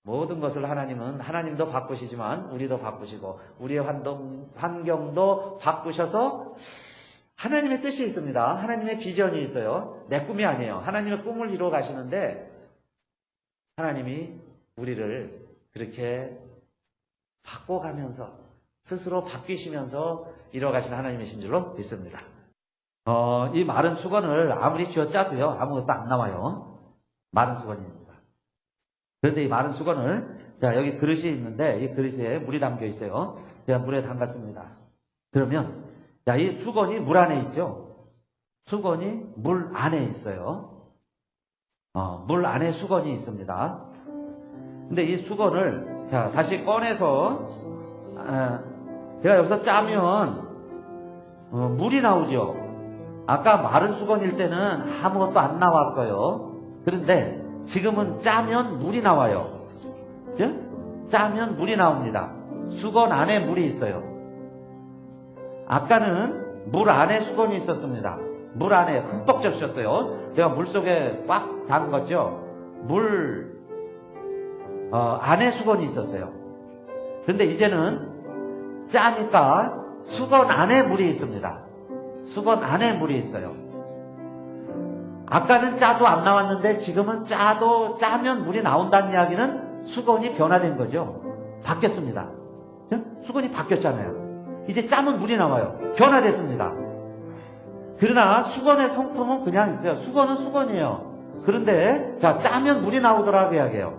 모든 것을 하나님도 바꾸시지만 우리도 바꾸시고 우리의 환경도 바꾸셔서 하나님의 뜻이 있습니다. 하나님의 비전이 있어요. 내 꿈이 아니에요. 하나님의 꿈을 이루어 가시는데 하나님이 우리를 그렇게 바꿔가면서 스스로 바뀌시면서 이뤄가시는 하나님이신 줄로 믿습니다. 이 마른 수건을 아무리 쥐어짜도요 아무것도 안 나와요. 마른 수건입니다. 그런데 이 마른 수건을 여기 그릇이 있는데 이 그릇에 물이 담겨 있어요. 제가 물에 담갔습니다. 그러면 이 수건이 물 안에 있죠. 수건이 물 안에 있어요. 물 안에 수건이 있습니다. 근데 이 수건을 다시 꺼내서 제가 여기서 짜면 물이 나오죠. 아까 마른 수건일 때는 아무것도 안 나왔어요. 그런데 지금은 짜면 물이 나와요. 그죠? 짜면 물이 나옵니다. 수건 안에 물이 있어요. 아까는 물 안에 수건이 있었습니다. 물 안에 흠뻑 적셨어요. 제가 물 속에 꽉 담궜죠. 물 안에 수건이 있었어요. 그런데 이제는 짜니까 수건 안에 물이 있습니다. 수건 안에 물이 있어요. 아까는 짜도 안 나왔는데 지금은 짜면 물이 나온다는 이야기는 수건이 변화된 거죠. 바뀌었습니다. 수건이 바뀌었잖아요. 이제 짜면 물이 나와요. 변화됐습니다. 그러나 수건의 성품은 그냥 있어요. 수건은 수건이에요. 그런데 자 짜면 물이 나오더라고 이야기해요.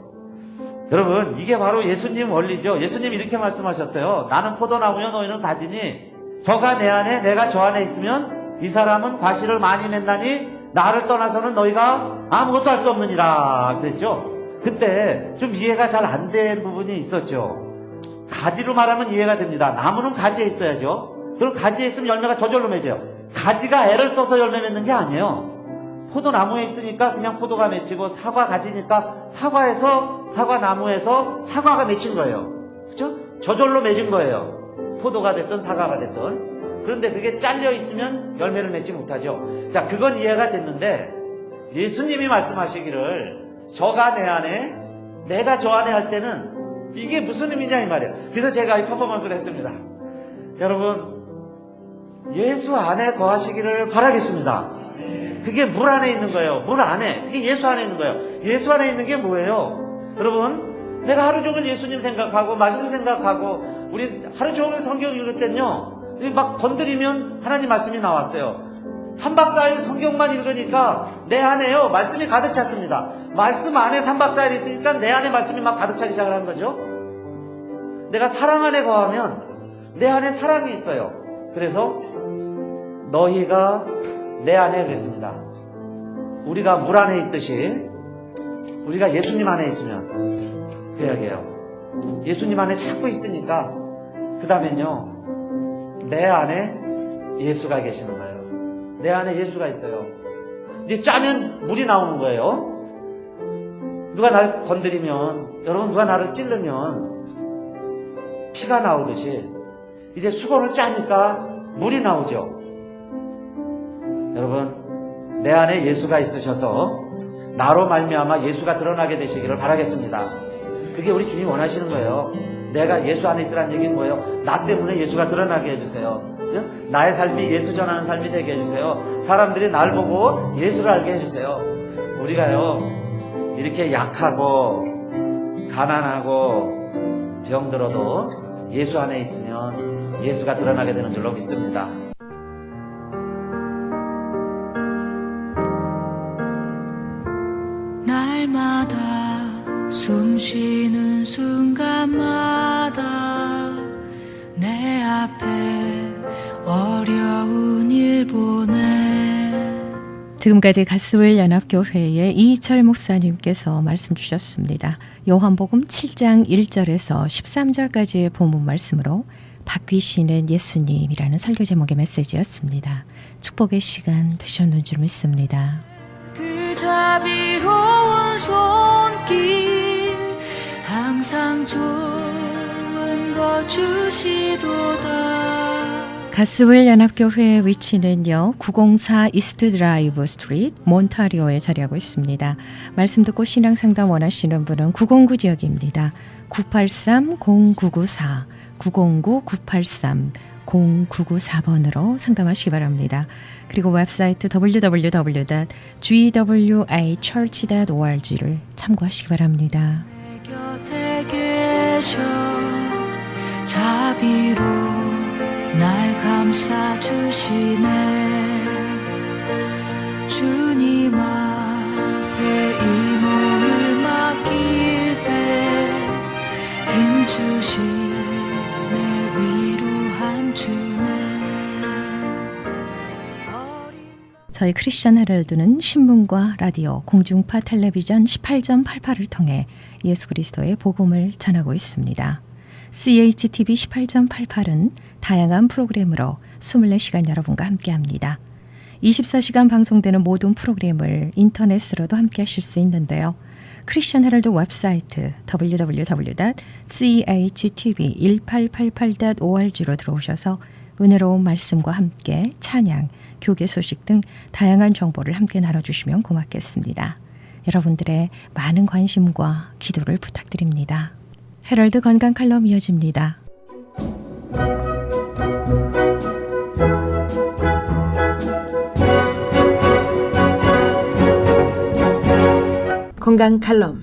여러분 이게 바로 예수님 원리죠. 예수님이 이렇게 말씀하셨어요. 나는 포도나무요 너희는 가지니 저가 내 안에 내가 저 안에 있으면 이 사람은 과실을 많이 맺나니 나를 떠나서는 너희가 아무것도 할 수 없느니라 그랬죠. 그때 좀 이해가 잘 안 된 부분이 있었죠. 가지로 말하면 이해가 됩니다. 나무는 가지에 있어야죠. 그럼 가지에 있으면 열매가 저절로 맺어요. 가지가 애를 써서 열매 맺는 게 아니에요. 포도나무에 있으니까 그냥 포도가 맺히고 사과 가지니까 사과나무에서 사과가 맺힌 거예요. 그렇죠? 저절로 맺은 거예요. 포도가 됐든 사과가 됐든. 그런데 그게 잘려 있으면 열매를 맺지 못하죠. 자, 그건 이해가 됐는데 예수님이 말씀하시기를 저가 내 안에 내가 저 안에 할 때는 이게 무슨 의미냐 이 말이에요. 그래서 제가 이 퍼포먼스를 했습니다. 여러분 예수 안에 거하시기를 바라겠습니다. 그게 물 안에 있는 거예요. 물 안에. 그게 예수 안에 있는 거예요. 예수 안에 있는 게 뭐예요? 여러분 내가 하루 종일 예수님 생각하고 말씀 생각하고 우리 하루 종일 성경 읽을 땐요 막 건드리면 하나님 말씀이 나왔어요. 3박 4일 성경만 읽으니까 내 안에요 말씀이 가득 찼습니다. 말씀 안에 3박 4일 있으니까 내 안에 말씀이 막 가득 차기 시작을 하는 거죠. 내가 사랑 안에 거하면 내 안에 사랑이 있어요. 그래서 너희가 내 안에 그랬습니다. 우리가 물 안에 있듯이 우리가 예수님 안에 있으면 그 이야기예요. 예수님 안에 자꾸 있으니까 그 다음엔요 내 안에 예수가 계시는 거예요. 내 안에 예수가 있어요. 이제 짜면 물이 나오는 거예요. 누가 날 건드리면 여러분 누가 나를 찌르면 피가 나오듯이 이제 수건을 짜니까 물이 나오죠. 여러분 내 안에 예수가 있으셔서 나로 말미암아 예수가 드러나게 되시기를 바라겠습니다. 그게 우리 주님 원하시는 거예요. 내가 예수 안에 있으라는 얘기는 뭐예요? 나 때문에 예수가 드러나게 해주세요. 나의 삶이 예수 전하는 삶이 되게 해주세요. 사람들이 날 보고 예수를 알게 해주세요. 우리가요 이렇게 약하고 가난하고 병들어도 예수 안에 있으면 예수가 드러나게 되는 줄로 믿습니다. 날마다 숨 쉬는 순간마다 내 앞에 어려운 일 보내. 지금까지 가스웰 연합교회의 이희철 목사님께서 말씀 주셨습니다. 요한복음 7장 1절에서 13절까지의 본문 말씀으로 바뀌시는 예수님이라는 설교 제목의 메시지였습니다. 축복의 시간 되셨는 줄 믿습니다. 그 자비로운 손길 항상 좋은 것 주시도다. 가스웰 연합교회의 위치는요 904 이스트 드라이브 스트리트 몬타리오에 자리하고 있습니다. 말씀 듣고 신앙상담 원하시는 분은 909 지역입니다. 983-0994 909-983-0994번으로 상담하시기 바랍니다. 그리고 웹사이트 www.gwachurch.org를 참고하시기 바랍니다. 내 곁에 계셔 자비로 날 감싸주시네. 주님 앞에 이 몸을 맡길 때 힘주시네 위로함 주네. 저희 크리스천 헤럴드는 신문과 라디오, 공중파 텔레비전 18.88을 통해 예수 그리스도의 복음을 전하고 있습니다. CHTV 18.88은 다양한 프로그램으로 24시간 여러분과 함께합니다. 24시간 방송되는 모든 프로그램을 인터넷으로도 함께하실 수 있는데요. 크리스천 헤럴드 웹사이트 www.CHTV1888.org로 들어오셔서 은혜로운 말씀과 함께 찬양, 교계 소식 등 다양한 정보를 함께 나눠주시면 고맙겠습니다. 여러분들의 많은 관심과 기도를 부탁드립니다. 헤럴드 건강 칼럼 이어집니다. 건강 칼럼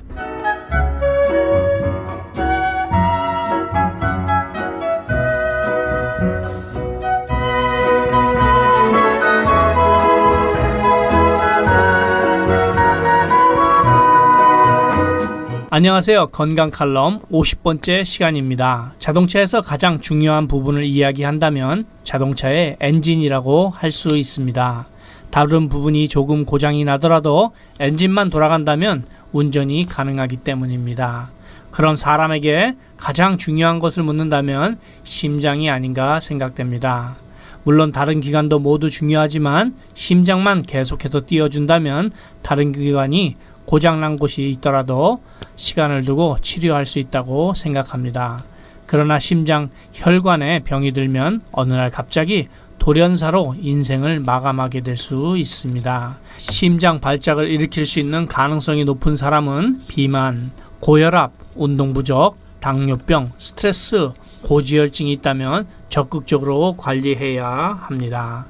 안녕하세요. 건강 칼럼 50번째 시간입니다. 자동차에서 가장 중요한 부분을 이야기한다면 자동차의 엔진이라고 할 수 있습니다. 다른 부분이 조금 고장이 나더라도 엔진만 돌아간다면 운전이 가능하기 때문입니다. 그럼 사람에게 가장 중요한 것을 묻는다면 심장이 아닌가 생각됩니다. 물론 다른 기관도 모두 중요하지만 심장만 계속해서 뛰어준다면 다른 기관이 고장난 곳이 있더라도 시간을 두고 치료할 수 있다고 생각합니다. 그러나 심장 혈관에 병이 들면 어느 날 갑자기 돌연사로 인생을 마감하게 될 수 있습니다. 심장 발작을 일으킬 수 있는 가능성이 높은 사람은 비만, 고혈압, 운동 부족, 당뇨병, 스트레스, 고지혈증이 있다면 적극적으로 관리해야 합니다.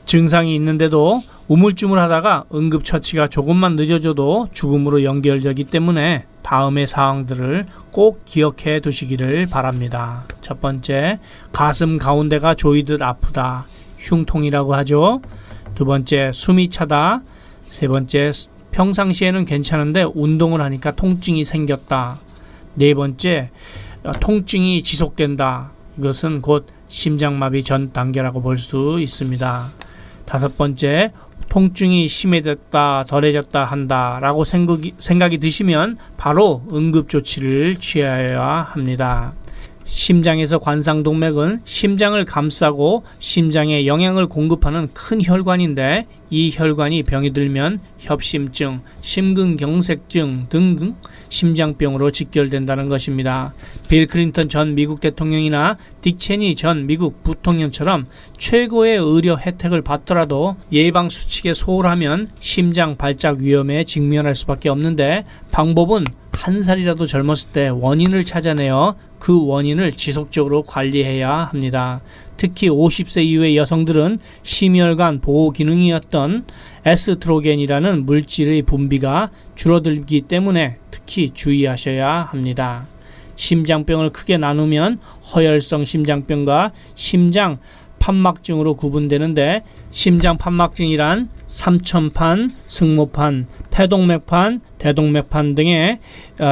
증상이 있는데도 우물쭈물하다가 응급처치가 조금만 늦어져도 죽음으로 연결되기 때문에 다음의 사항들을 꼭 기억해 두시기를 바랍니다. 첫 번째, 가슴 가운데가 조이듯 아프다. 흉통이라고 하죠. 두 번째, 숨이 차다. 세 번째, 평상시에는 괜찮은데 운동을 하니까 통증이 생겼다. 네 번째, 통증이 지속된다. 이것은 곧 심장마비 전 단계라고 볼 수 있습니다. 다섯 번째, 통증이 심해졌다, 덜해졌다 한다라고 생각이 드시면 바로 응급조치를 취해야 합니다. 심장에서 관상동맥은 심장을 감싸고 심장에 영양을 공급하는 큰 혈관인데 이 혈관이 병이 들면 협심증, 심근경색증 등등 심장병으로 직결된다는 것입니다. 빌 클린턴 전 미국 대통령이나 딕 체니 전 미국 부통령처럼 최고의 의료 혜택을 받더라도 예방 수칙에 소홀하면 심장 발작 위험에 직면할 수밖에 없는데 방법은 한 살이라도 젊었을 때 원인을 찾아내어 그 원인을 지속적으로 관리해야 합니다. 특히 50세 이후의 여성들은 심혈관 보호 기능이었던 에스트로겐이라는 물질의 분비가 줄어들기 때문에 특히 주의하셔야 합니다. 심장병을 크게 나누면 허혈성 심장병과 심장 판막증으로 구분되는데 심장 판막증이란 삼천판, 승모판, 폐동맥판, 대동맥판 등의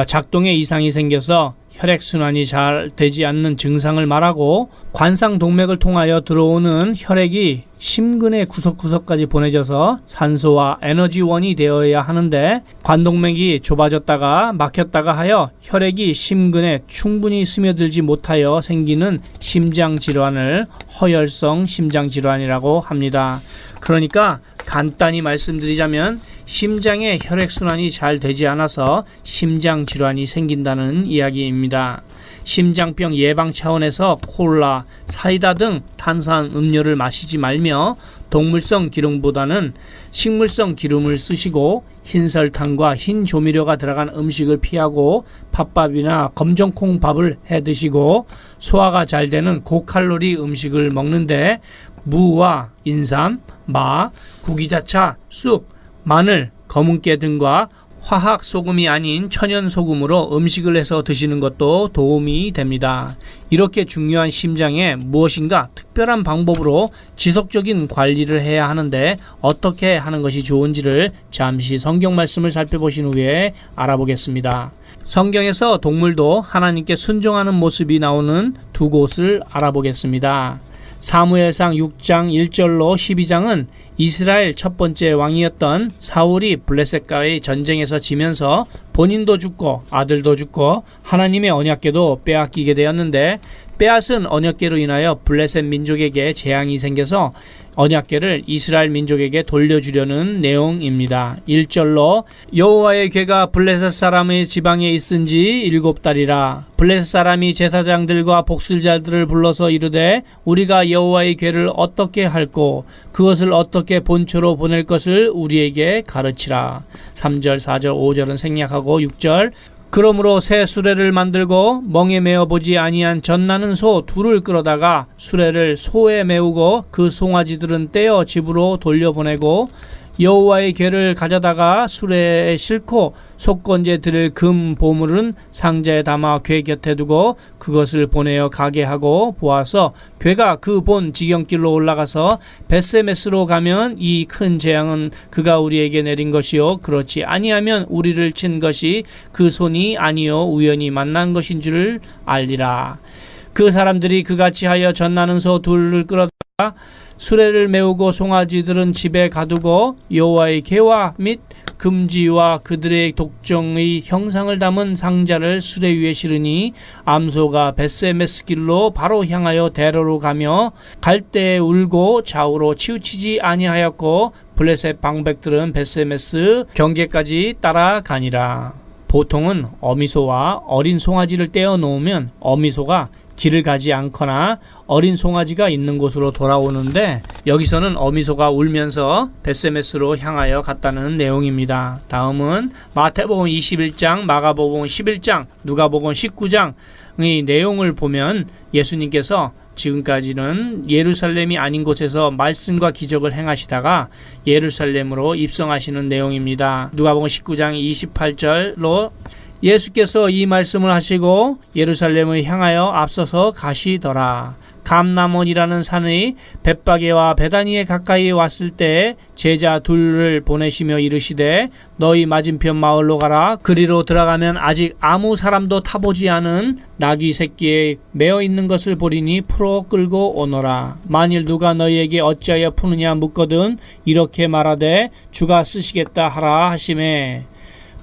작동에 이상이 생겨서 혈액순환이 잘 되지 않는 증상을 말하고 관상동맥을 통하여 들어오는 혈액이 심근의 구석구석까지 보내져서 산소와 에너지원이 되어야 하는데 관동맥이 좁아졌다가 막혔다가 하여 혈액이 심근에 충분히 스며들지 못하여 생기는 심장질환을 허혈성 심장질환이라고 합니다. 그러니까 간단히 말씀드리자면 심장의 혈액순환이 잘 되지 않아서 심장질환이 생긴다는 이야기입니다. 심장병 예방 차원에서 콜라, 사이다 등 탄산 음료를 마시지 말며 동물성 기름보다는 식물성 기름을 쓰시고 흰설탕과 흰 조미료가 들어간 음식을 피하고 팥밥이나 검정콩밥을 해 드시고 소화가 잘 되는 고칼로리 음식을 먹는데 무와 인삼, 마, 구기자차, 쑥, 마늘, 검은깨 등과 화학 소금이 아닌 천연 소금으로 음식을 해서 드시는 것도 도움이 됩니다. 이렇게 중요한 심장에 무엇인가 특별한 방법으로 지속적인 관리를 해야 하는데 어떻게 하는 것이 좋은지를 잠시 성경 말씀을 살펴보신 후에 알아보겠습니다. 성경에서 동물도 하나님께 순종하는 모습이 나오는 두 곳을 알아보겠습니다. 사무엘상 6장 1절로 12장은 이스라엘 첫 번째 왕이었던 사울이 블레셋과의 전쟁에서 지면서 본인도 죽고 아들도 죽고 하나님의 언약궤도 빼앗기게 되었는데 빼앗은 언약궤로 인하여 블레셋 민족에게 재앙이 생겨서 언약궤를 이스라엘 민족에게 돌려주려는 내용입니다. 1절로 여호와의 궤가 블레셋 사람의 지방에 있은지 7달이라 블레셋 사람이 제사장들과 복술자들을 불러서 이르되 우리가 여호와의 궤를 어떻게 할꼬 그것을 어떻게 본초로 보낼 것을 우리에게 가르치라. 3절 4절 5절은 생략하고 6절 그러므로 새 수레를 만들고 멍에 메어보지 아니한 젖나는 소 둘을 끌어다가 수레를 소에 메우고 그 송아지들은 떼어 집으로 돌려보내고 여호와의 궤를 가져다가 수레에 싣고 속건제 드릴 금 보물은 상자에 담아 궤 곁에 두고 그것을 보내어 가게 하고 보아서 궤가 그 본 지경길로 올라가서 벳세메스로 가면 이 큰 재앙은 그가 우리에게 내린 것이요 그렇지 아니하면 우리를 친 것이 그 손이 아니요 우연히 만난 것인 줄을 알리라. 그 사람들이 그같이 하여 전나는 소 둘을 끌어다가 수레를 메우고 송아지들은 집에 가두고 여호와의 궤와 및 금지와 그들의 독종의 형상을 담은 상자를 수레 위에 실으니 암소가 벳세메스 길로 바로 향하여 대로로 가며 갈대에 울고 좌우로 치우치지 아니하였고 블레셋 방백들은 벳세메스 경계까지 따라가니라. 보통은 어미소와 어린 송아지를 떼어 놓으면 어미소가 길을 가지 않거나 어린 송아지가 있는 곳으로 돌아오는데 여기서는 어미소가 울면서 벳세메스로 향하여 갔다는 내용입니다. 다음은 마태복음 21장, 마가복음 11장, 누가복음 19장의 내용을 보면 예수님께서 지금까지는 예루살렘이 아닌 곳에서 말씀과 기적을 행하시다가 예루살렘으로 입성하시는 내용입니다. 누가복음 19장 28절로 예수께서 이 말씀을 하시고 예루살렘을 향하여 앞서서 가시더라. 감람원이라는 산의 벳바게와 베다니에 가까이 왔을 때 제자 둘을 보내시며 이르시되 너희 맞은편 마을로 가라. 그리로 들어가면 아직 아무 사람도 타보지 않은 나귀 새끼에 매어 있는 것을 보리니 풀어 끌고 오너라. 만일 누가 너희에게 어찌하여 푸느냐 묻거든 이렇게 말하되 주가 쓰시겠다 하라 하시매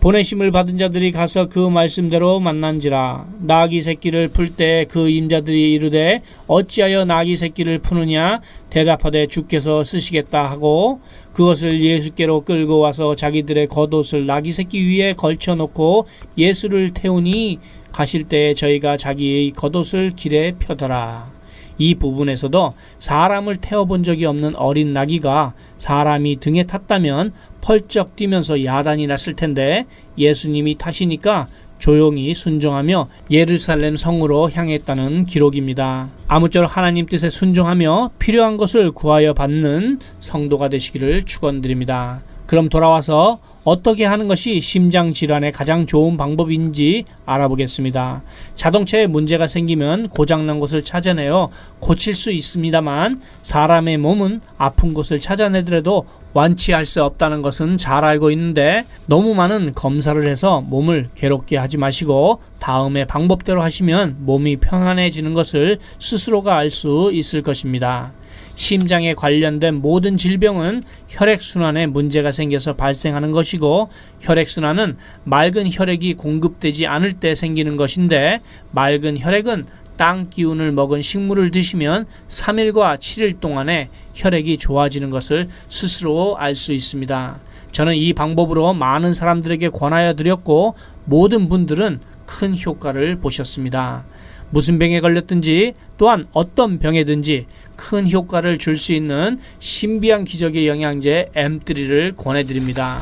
보내심을 받은 자들이 가서 그 말씀대로 만난지라. 나귀 새끼를 풀 때 그 임자들이 이르되 어찌하여 나귀 새끼를 푸느냐 대답하되 주께서 쓰시겠다 하고 그것을 예수께로 끌고 와서 자기들의 겉옷을 나귀 새끼 위에 걸쳐놓고 예수를 태우니 가실 때에 저희가 자기의 겉옷을 길에 펴더라. 이 부분에서도 사람을 태워본 적이 없는 어린 나귀가 사람이 등에 탔다면 펄쩍 뛰면서 야단이 났을 텐데 예수님이 타시니까 조용히 순종하며 예루살렘 성으로 향했다는 기록입니다. 아무쪼록 하나님 뜻에 순종하며 필요한 것을 구하여 받는 성도가 되시기를 축원드립니다. 그럼 돌아와서 어떻게 하는 것이 심장 질환에 가장 좋은 방법인지 알아보겠습니다. 자동차에 문제가 생기면 고장난 곳을 찾아내어 고칠 수 있습니다만 사람의 몸은 아픈 곳을 찾아내더라도 완치할 수 없다는 것은 잘 알고 있는데 너무 많은 검사를 해서 몸을 괴롭게 하지 마시고 다음의 방법대로 하시면 몸이 평안해지는 것을 스스로가 알 수 있을 것입니다. 심장에 관련된 모든 질병은 혈액순환에 문제가 생겨서 발생하는 것이고 혈액순환은 맑은 혈액이 공급되지 않을 때 생기는 것인데 맑은 혈액은 땅 기운을 먹은 식물을 드시면 3일과 7일 동안에 혈액이 좋아지는 것을 스스로 알 수 있습니다. 저는 이 방법으로 많은 사람들에게 권하여 드렸고 모든 분들은 큰 효과를 보셨습니다. 무슨 병에 걸렸든지 또한 어떤 병에든지 큰 효과를 줄 수 있는 신비한 기적의 영양제 M3를 권해드립니다.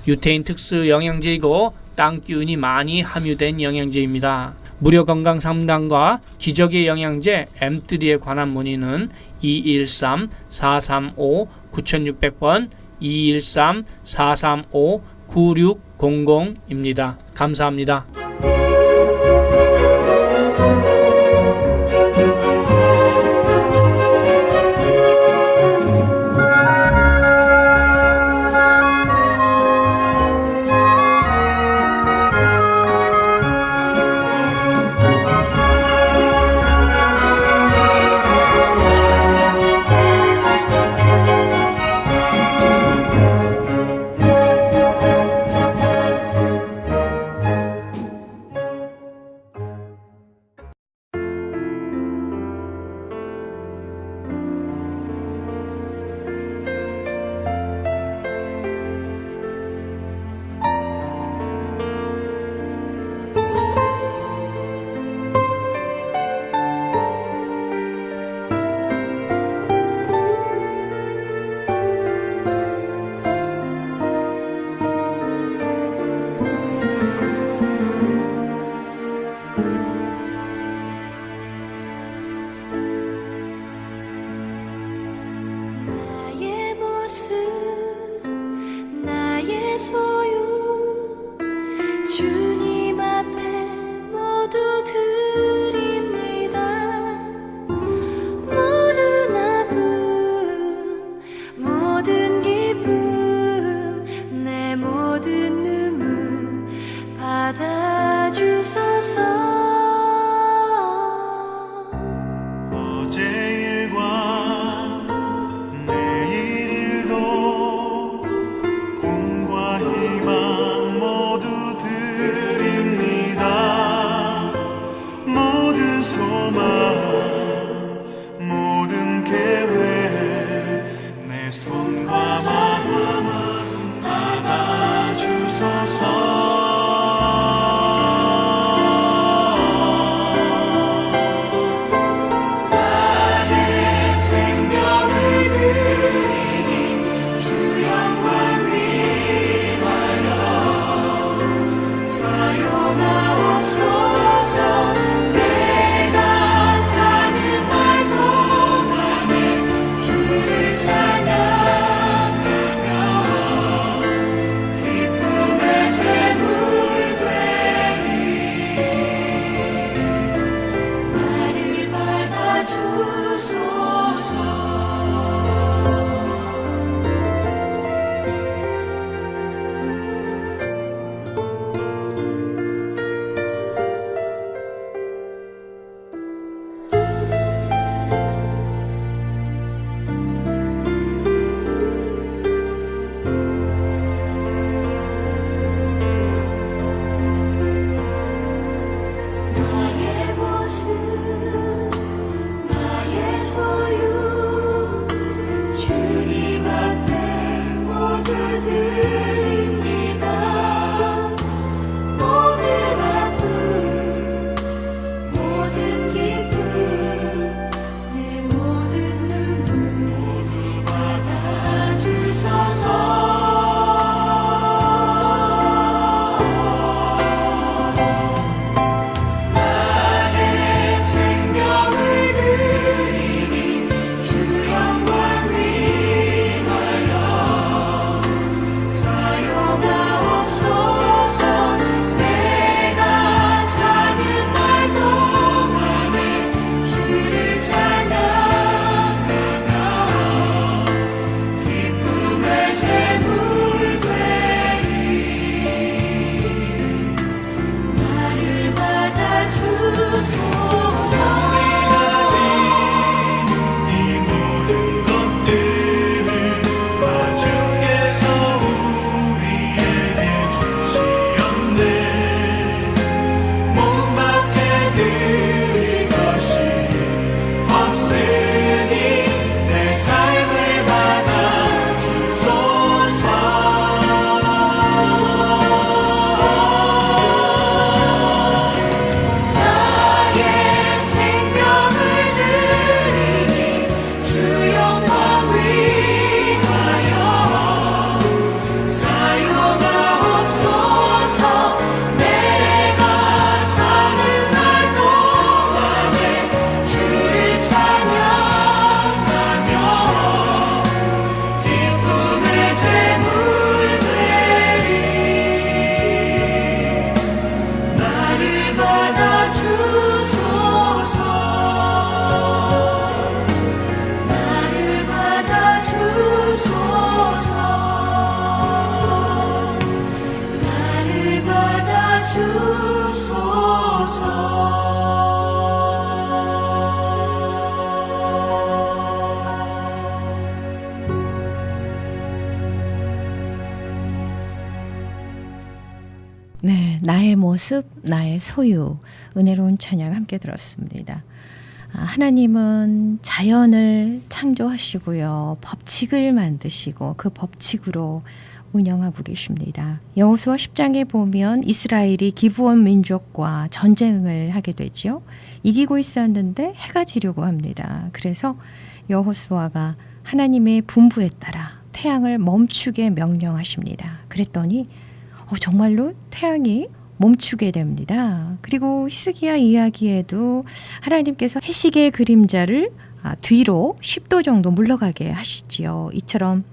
유태인 특수 영양제이고 땅 기운이 많이 함유된 영양제입니다. 무료 건강 상담과 기적의 영양제 M3에 관한 문의는 213-435-9600번 213-435-9600입니다. 감사합니다. 나의 소유 주님 앞에 모두 드립니다. 모든 아픔 모든 기쁨 내 모든 눈물 받아주소서. 어제 일과 내일 일도 꿈과 희망 모두 드립니다. 모든 소망 모든 계획 내 손과 마음 받아주소서. 나의 모습 나의 소유 주님 앞에 모두 드립니다. 모든 아픔 모든 기쁨 내 모든 눈물 받아주소서. 네, 나의 모습, 나의 소유, 은혜로운 찬양 함께 들었습니다. 하나님은 자연을 창조하시고요, 법칙을 만드시고 그 법칙으로 운영하고 계십니다. 여호수아 10장에 보면 이스라엘이 기브온 민족과 전쟁을 하게 되죠. 이기고 있었는데 해가 지려고 합니다. 그래서 여호수아가 하나님의 분부에 따라 태양을 멈추게 명령하십니다. 그랬더니 정말로 태양이 멈추게 됩니다. 그리고 히스기야 이야기에도 하나님께서 해식의 그림자를 뒤로 10도 정도 물러가게 하시지요. 이처럼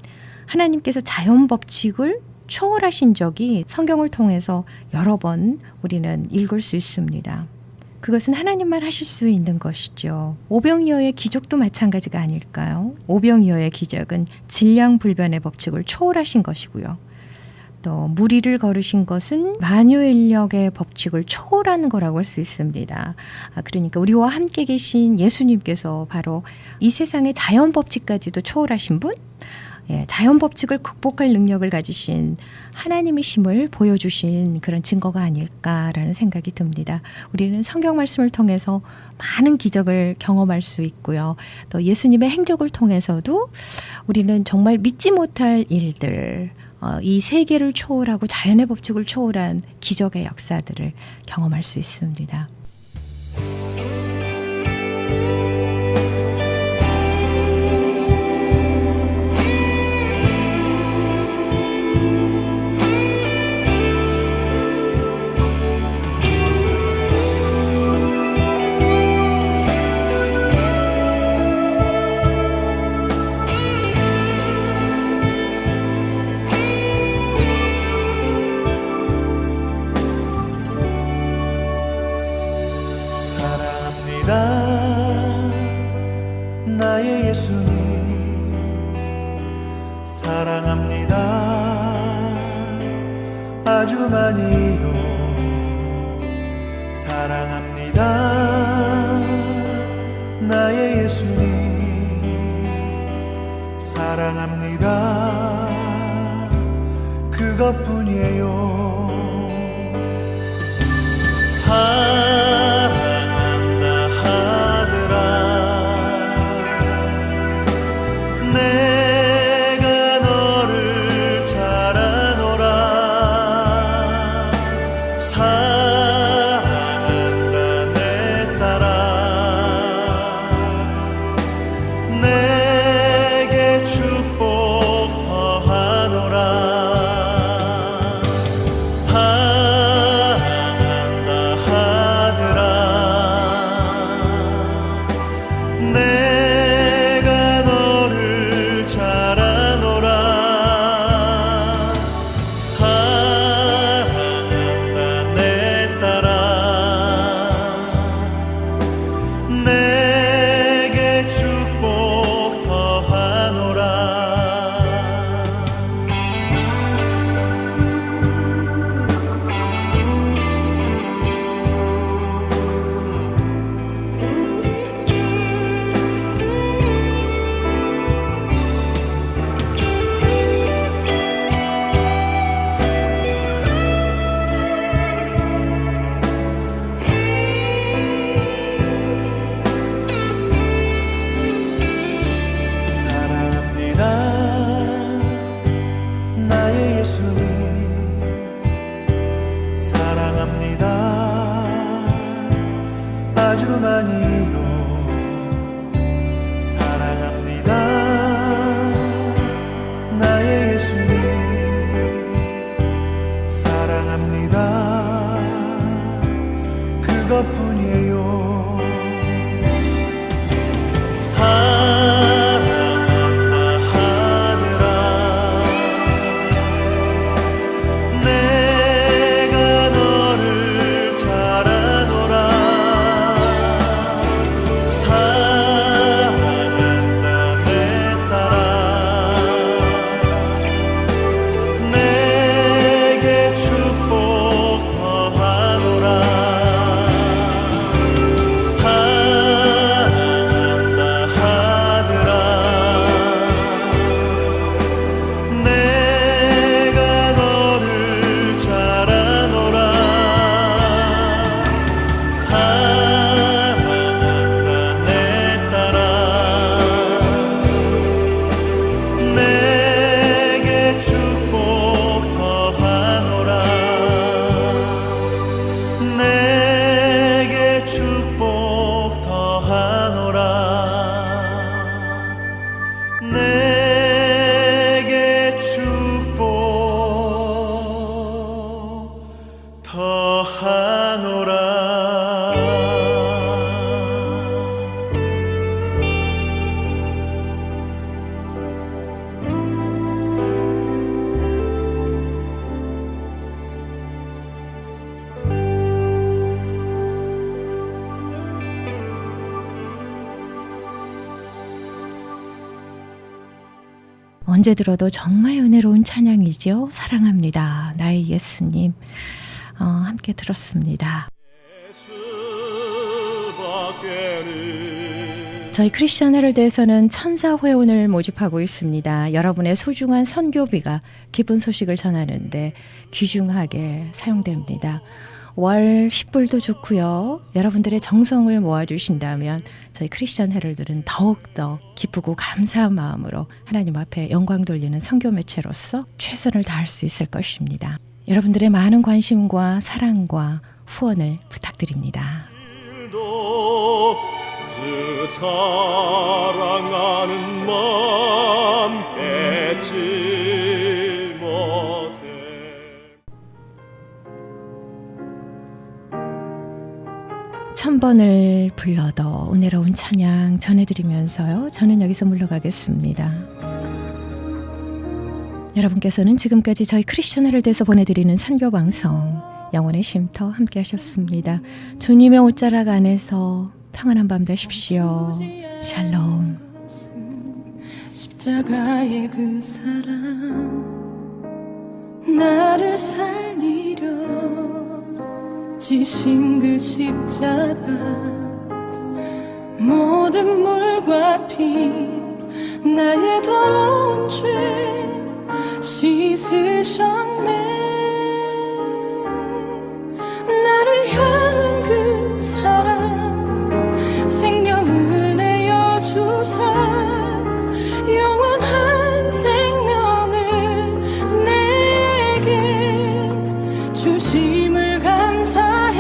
하나님께서 자연 법칙을 초월하신 적이 성경을 통해서 여러 번 우리는 읽을 수 있습니다. 그것은 하나님만 하실 수 있는 것이죠. 오병이어의 기적도 마찬가지가 아닐까요? 오병이어의 기적은 질량불변의 법칙을 초월하신 것이고요. 또 무리를 걸으신 것은 만유인력의 법칙을 초월하는 거라고 할 수 있습니다. 그러니까 우리와 함께 계신 예수님께서 바로 이 세상의 자연 법칙까지도 초월하신 분, 자연 법칙을 극복할 능력을 가지신 하나님이심을 보여주신 그런 증거가 아닐까라는 생각이 듭니다. 우리는 성경 말씀을 통해서 많은 기적을 경험할 수 있고요. 또 예수님의 행적을 통해서도 우리는 정말 믿지 못할 일들, 이 세계를 초월하고 자연의 법칙을 초월한 기적의 역사들을 경험할 수 있습니다. 나의 예수님 사랑합니다. 아주 많이요 사랑합니다. 나의 예수님 사랑합니다. 그것뿐이에요. 언제 들어도 정말 은혜로운 찬양이죠. 사랑합니다. 나의 예수님. 함께 들었습니다. 저희 크리스천 헤럴드에서는 천사 회원을 모집하고 있습니다. 여러분의 소중한 선교비가 기쁜 소식을 전하는데 귀중하게 사용됩니다. 월 10불도 좋고요. 여러분들의 정성을 모아주신다면 저희 크리스천 헤럴드는 더욱더 기쁘고 감사한 마음으로 하나님 앞에 영광 돌리는 선교 매체로서 최선을 다할 수 있을 것입니다. 여러분들의 많은 관심과 사랑과 후원을 부탁드립니다. 그 사랑하는 마음 잊지 못해. 천번을 불러도 은혜로운 찬양 전해드리면서요. 저는 여기서 물러가겠습니다. 여러분께서는 지금까지 저희 크리스천 헤럴드에서 보내드리는 선교방송 영혼의 쉼터 함께 하셨습니다. 주님의 옷자락 안에서 평안한 밤 되십시오. 샬롬. 십자가의 그 사랑 나를 살리려 지신 그 십자가 모든 물과 피 나의 더러운 죄 씻으셨네. 나를 향한 그 사랑 생명을 내어 주사 영원한 생명을 내게 주심을 감사해.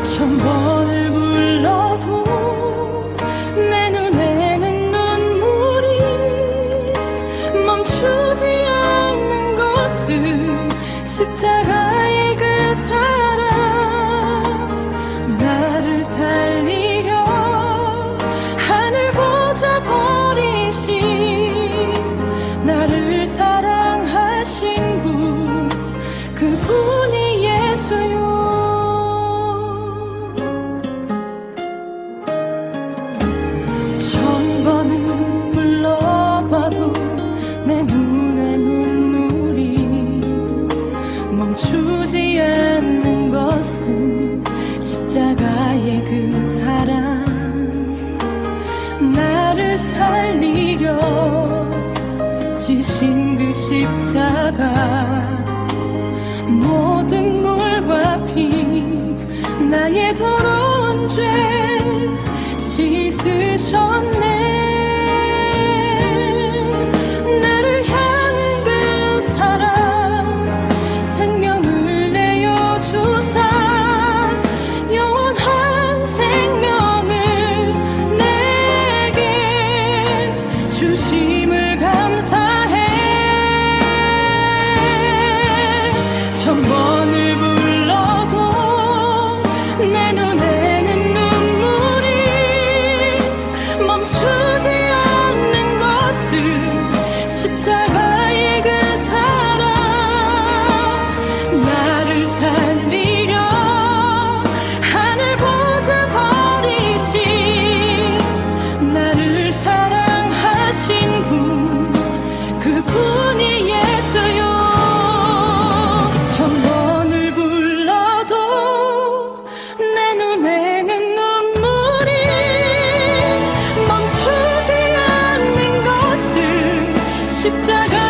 천번을 불러도 내 눈에는 눈물이 멈추지 않는 것은 십자가의 그 사랑 나를 살리려 하늘 보좌 버리신 나를 사랑하신 분 그분이 예수요. 천번을 불러봐도 내 눈에 눈물이 멈추지 않는 것은 십자가의 그 사랑 나를 살리려 지신 그 십자가 모든 물과 피 나의 더러운 죄 씻으셨네. 나를 향한 그 사랑 생명을 내어 주사 영원한 생명을 내게 주심을 감사해. 천번을 불러도 내 눈에는 눈물이 멈추지 않는 것은 십자가의 그 사랑 나를 살리려 하늘 보좌 버리신 나를 사랑하신 분 그분이 예수요. 천번을 불러도 내 눈에는 눈물이 멈추지 않는 것은 십자가